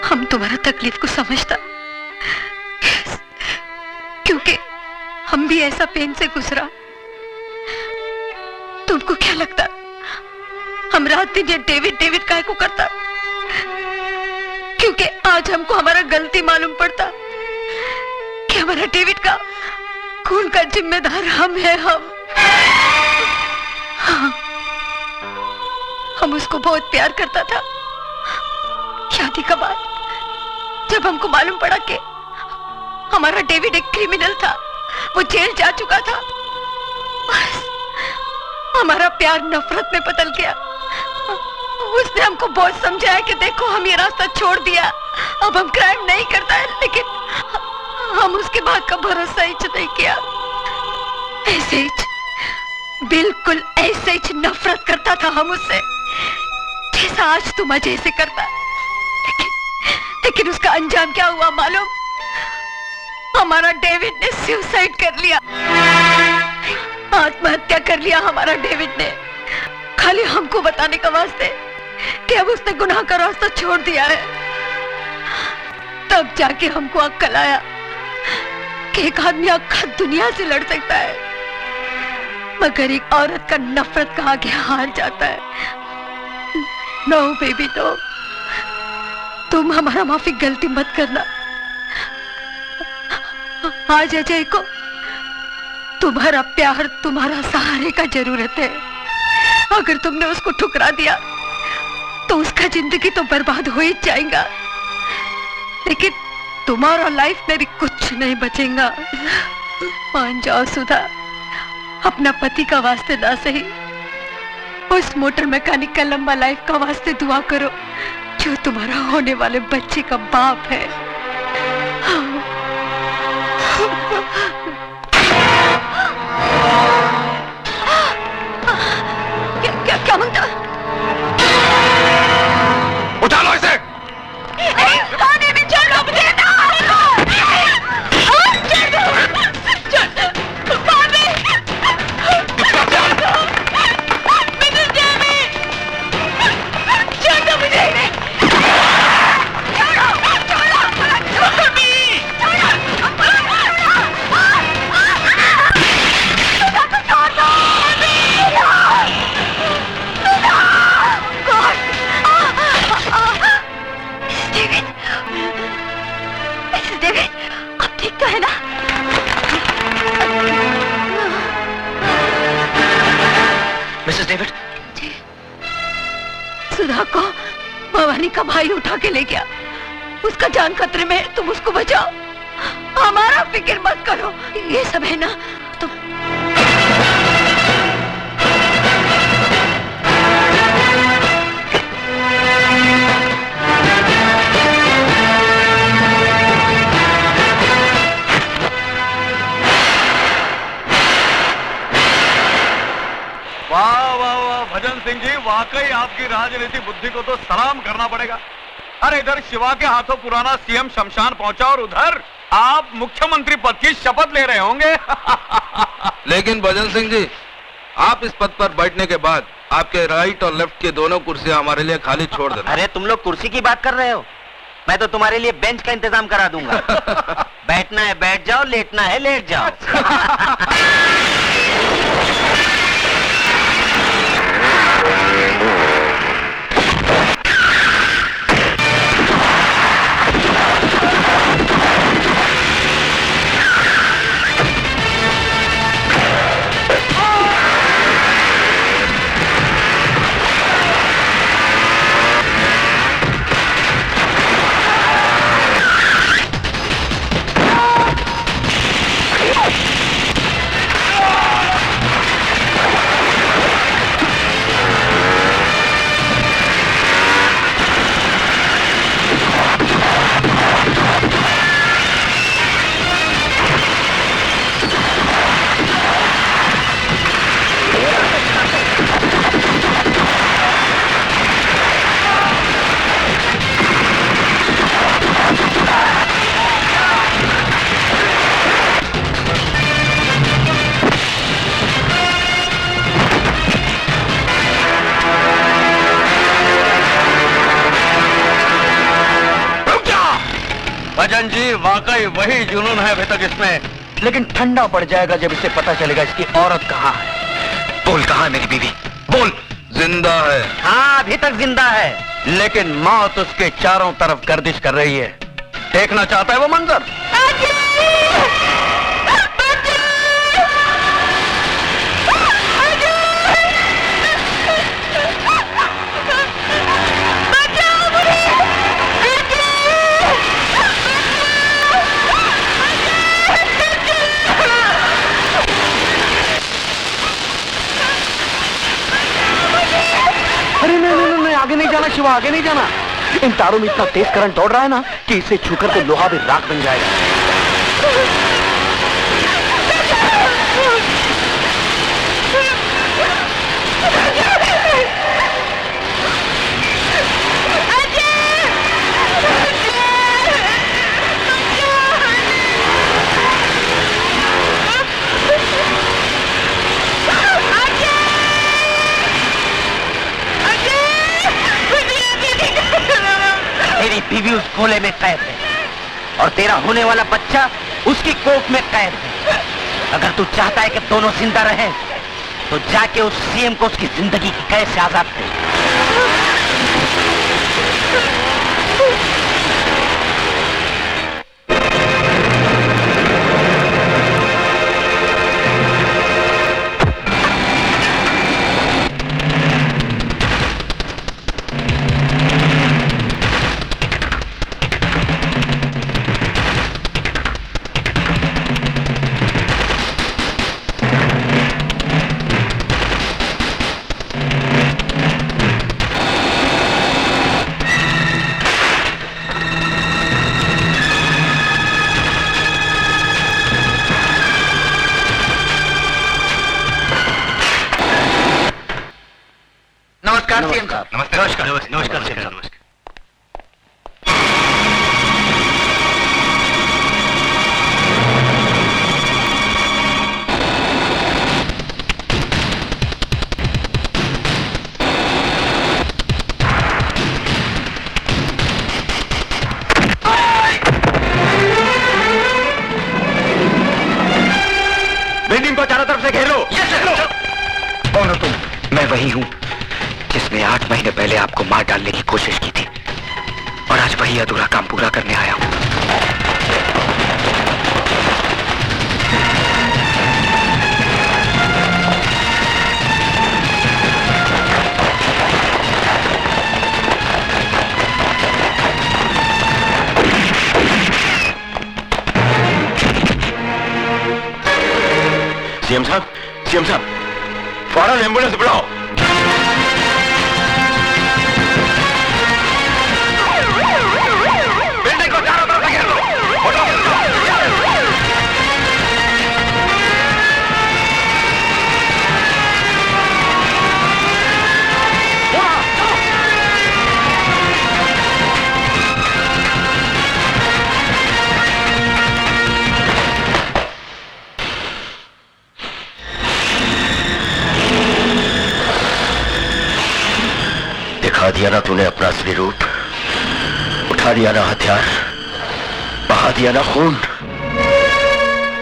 हम तुम्हारा तकलीफ को समझता, क्योंकि हम भी ऐसा पेन से गुजरा। तुमको क्या लगता हम रात दिन ये डेविड डेविड काहे को करता? क्योंकि आज हमको हमारा गलती मालूम पड़ता कि हमारा डेविड का खून का जिम्मेदार हम है। हम उसको बहुत प्यार करता था। शादी का बाद जब हमको मालूम पड़ा कि हमारा डेविड एक क्रिमिनल था, वो जेल जा चुका था, हमारा प्यार नफरत में बदल गया। उसने हमको बहुत समझाया कि देखो हम ये रास्ता छोड़ दिया, अब हम क्राइम नहीं करता है, लेकिन हम उसके बाद का भरोसा ही नहीं किया। ऐसे ही बिल्कुल ऐसे ही नफरत करता था हम उससे, जैसा आज तुम अजय से करता। लेकिन उसका अंजाम क्या हुआ मालूम? हमारा डेविड ने सुसाइड कर लिया, आत्महत्या कर लिया हमारा डेविड ने, खाली हमको बताने का वास्ते कि अब उसने गुनाह का रास्ता छोड़ दिया है। तब जाके हमको अक्ल आया कि एक आदमी आखिर दुनिया से लड़ सकता है, मगर एक औरत का नफरत का आगे हार जाता है। नो बेबी नो, तुम हमारा माफी गलती मत करना। आज अजय को तुम्हारा प्यार, तुम्हारा सहारे का जरूरत है। अगर तुमने उसको ठुकरा दिया तो उसका जिंदगी तो बर्बाद हो ही जाएगा, लेकिन तुम्हारा लाइफ में भी कुछ नहीं बचेगा। मान जाओ सुधा, अपना पति का वास्ते ना सही, उस मोटर मैकेनिक का लंबा लाइफ का वास्ते दुआ करो जो तुम्हारा होने वाले बच्चे का बाप है। क्या होता? उठा लो इसे। पानी में छोड़ दो मुझे ना। मिसेस डेविड, सुधा को भवानी का भाई उठा के ले गया, उसका जान खतरे में है, तुम उसको बचाओ, हमारा फिक्र मत करो। ये सब है ना तुम। वाह वाह वाह भजन सिंह जी, वाकई आपकी राजनीति बुद्धि को तो सलाम करना पड़ेगा। अरे इधर शिवा के हाथों पुराना सीएम शमशान पहुंचा और उधर आप मुख्यमंत्री पद की शपथ ले रहे होंगे। लेकिन भजन सिंह जी, आप इस पद पर बैठने के बाद आपके राइट और लेफ्ट की दोनों कुर्सियां हमारे लिए खाली छोड़ देना। अरे तुम लोग कुर्सी की बात कर रहे हो, मैं तो तुम्हारे लिए बेंच का इंतजाम करा दूंगा। बैठना है बैठ जाओ, लेटना है लेट जाओ। भजन जी, वाकई वही जुनून है अभी तक इसमें, लेकिन ठंडा पड़ जाएगा जब इसे पता चलेगा इसकी औरत कहाँ है। बोल, कहाँ है मेरी बीवी? बोल। जिंदा है। हाँ अभी तक जिंदा है, लेकिन मौत उसके चारों तरफ गर्दिश कर रही है। देखना चाहता है वो मंजर? जाना शिवा, आगे नहीं जाना। इन तारों में इतना तेज करंट दौड़ रहा है ना कि इसे छूकर तो लोहा भी राख बन जाएगा। तेरी बीवी उस गोले में कैद है और तेरा होने वाला बच्चा उसकी कोख में कैद है। अगर तू चाहता है कि दोनों जिंदा रहें, तो जाके उस सीएम को उसकी जिंदगी की कैद से आजाद कर। नमस्कार सीएम साहब। नमस्कार नमस्कार सीएम साहब। नमस्कार। बिल्डिंग को चारों तरफ से घेर लो। कौन हो तुम? मैं वही हूँ जिसने 8 महीने पहले आपको मार डालने की कोशिश की थी, और आज वही अधूरा काम पूरा करने आया हूँ। सीएम साहब, फौरन एम्बुलेंस बुलाओ। बिल्डिंग को चारों तरफ से घेर लो। दिखा दिया ना तूने अपना असली रूप, उठा दिया ना हथियार, बहा दिया ना खून।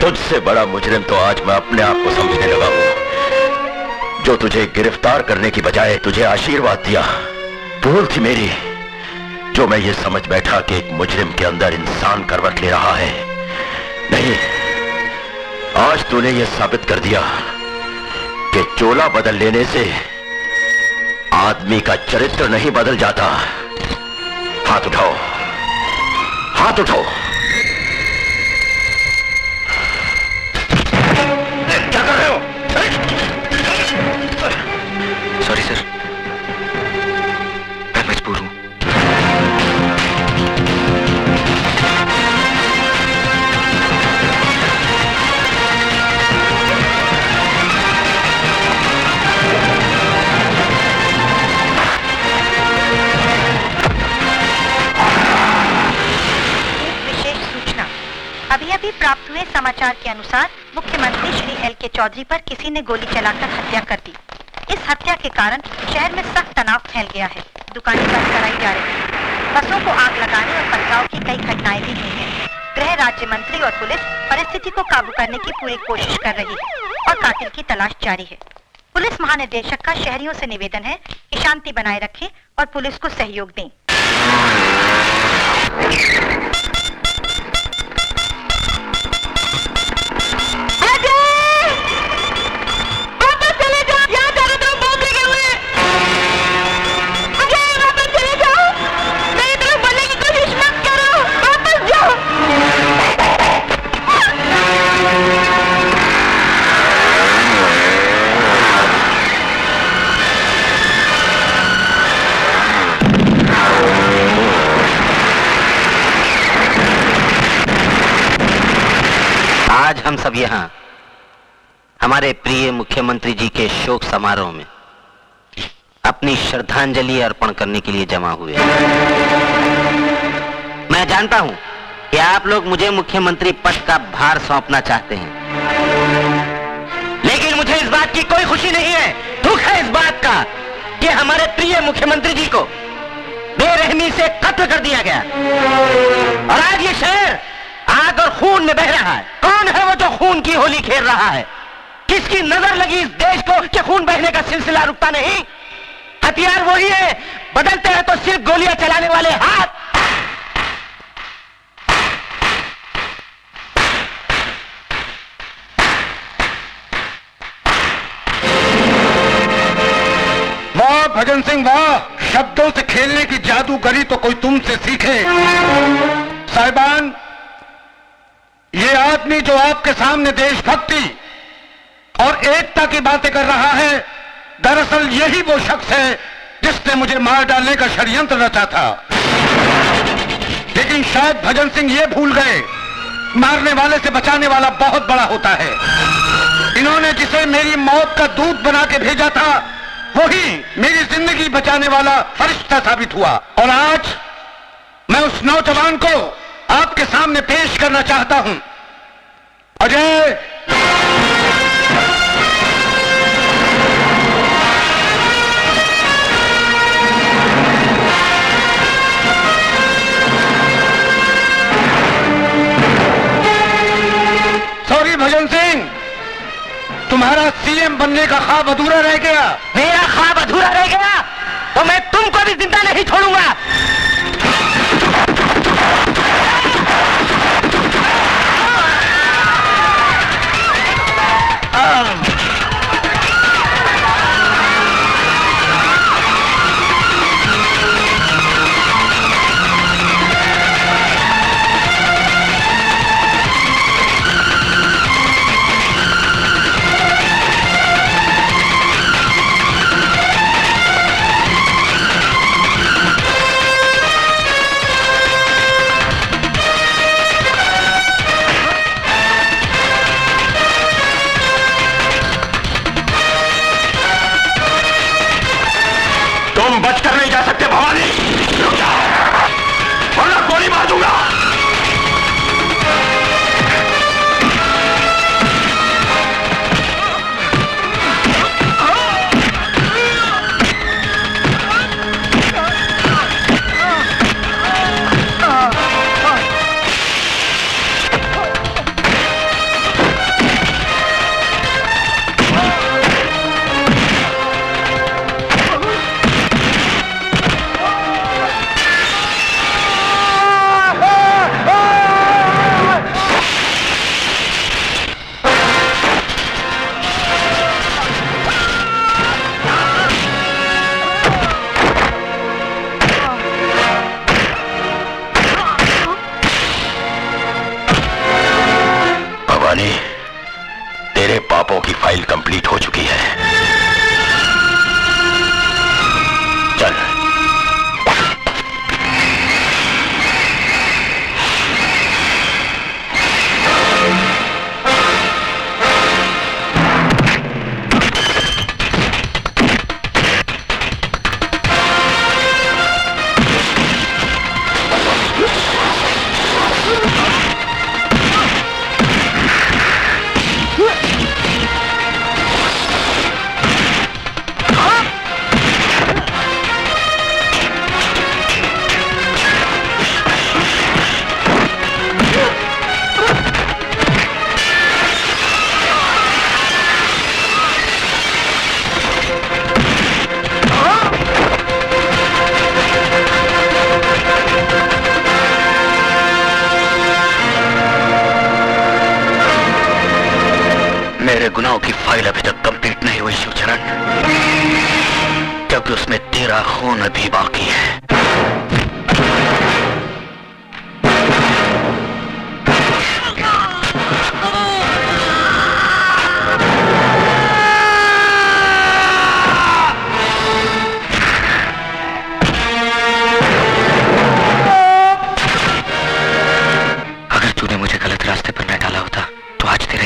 तुझसे बड़ा मुजरिम तो आज मैं अपने आप को समझने लगा हूं, जो तुझे गिरफ्तार करने की बजाय तुझे आशीर्वाद दिया। भूल थी मेरी, जो मैं ये समझ बैठा कि एक मुजरिम के अंदर इंसान करवट ले रहा है। नहीं, आज तूने ये साबित कर दिया कि चोला बदल लेने से आदमी का चरित्र नहीं बदल जाता। हाथ उठाओ, हाथ उठाओ। क्या कर रहे हो? सॉरी सर, मैं मजबूर हूं। अभी प्राप्त हुए समाचार के अनुसार मुख्यमंत्री श्री एल.के. चौधरी पर किसी ने गोली चलाकर हत्या कर दी। इस हत्या के कारण शहर में सख्त तनाव फैल गया है। दुकानें बंद कराई जा रही हैं। बसों को आग लगाने और पथराव की कई घटनाएं भी हुई हैं। गृह राज्य मंत्री और पुलिस परिस्थिति को काबू करने की पूरी कोशिश कर रही है और कातिल की तलाश जारी है। पुलिस महानिदेशक का शहरियों से निवेदन है कि शांति बनाए रखें और पुलिस को सहयोग दें। हम सब यहाँ हमारे प्रिय मुख्यमंत्री जी के शोक समारोह में अपनी श्रद्धांजलि अर्पण करने के लिए जमा हुए। मैं जानता हूं कि आप लोग मुझे मुख्यमंत्री पद का भार सौंपना चाहते हैं, लेकिन मुझे इस बात की कोई खुशी नहीं है। दुख है इस बात का कि हमारे प्रिय मुख्यमंत्री जी को बेरहमी से कत्ल कर दिया गया और आज ये शहर आग और खून में बह रहा है। कौन है वो जो खून की होली खेल रहा है? किसकी नजर लगी इस देश को कि खून बहने का सिलसिला रुकता नहीं? हथियार वही है, बदलते हैं तो सिर्फ गोलियां चलाने वाले हाथ। वाह भजन सिंह वाह, शब्दों से खेलने की जादूगरी तो कोई तुमसे सीखे। साहिबान, ये आदमी जो आपके सामने देशभक्ति और एकता की बातें कर रहा है, दरअसल यही वो शख्स है जिसने मुझे मार डालने का षड्यंत्र रचा था। लेकिन शायद भजन सिंह ये भूल गए, मारने वाले से बचाने वाला बहुत बड़ा होता है। इन्होंने जिसे मेरी मौत का दूत बना के भेजा था, वही मेरी जिंदगी बचाने वाला फरिश्ता साबित हुआ। और आज मैं उस नौजवान को आपके सामने पेश करना चाहता हूं। अजय, सॉरी भजन सिंह, तुम्हारा सीएम बनने का ख्वाब अधूरा रह गया। मेरा ख्वाब अधूरा रह गया तो मैं तुमको भी जिंदा नहीं छोड़ूंगा। तुम बचकर नहीं जा सकते भवानी, वरना गोली मार दूंगा। तेरे पापों की फाइल कंप्लीट हो चुकी है। चल। मेरे गुनाहों की फाइल अभी तक कंप्लीट नहीं हुई शिवचरण, क्योंकि उसमें तेरा खून अभी बाकी है। अगर तूने मुझे गलत रास्ते पर न डाला होता तो आज तेरे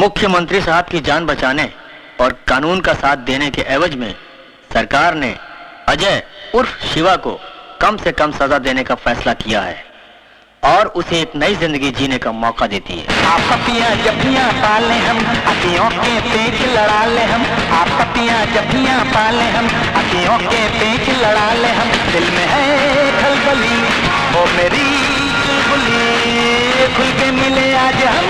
मुख्यमंत्री साहब की जान बचाने और कानून का साथ देने के एवज में सरकार ने अजय उर्फ शिवा को कम से कम सजा देने का फैसला किया है और उसे एक नई जिंदगी जीने का मौका देती है। आप पपियां जपियां पाले हम अखियों के पेच लड़ा ले हम। आप पपियां जपियां पाले हम अखियों के पेच लड़ा ले हम। दिल में है खलबली वो मेरी चुलबुली खुल के मिले आज हम।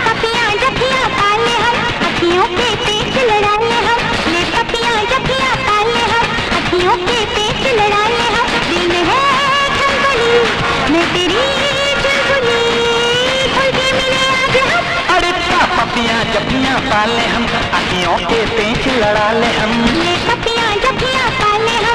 पपियां जपियां पाले हम अखियों के पेच लड़ा ले हम। ले पपियां जपियां पाले हम अखियों के पेच लड़ा ले हम। दिल में है खलबली मैं तेरी चुलबुली खुल के मिले आज हम। अरे पपियां जपियां पाले हम अखियों के पेच लड़ा ले हम। ले पपियां जपियां पाले हम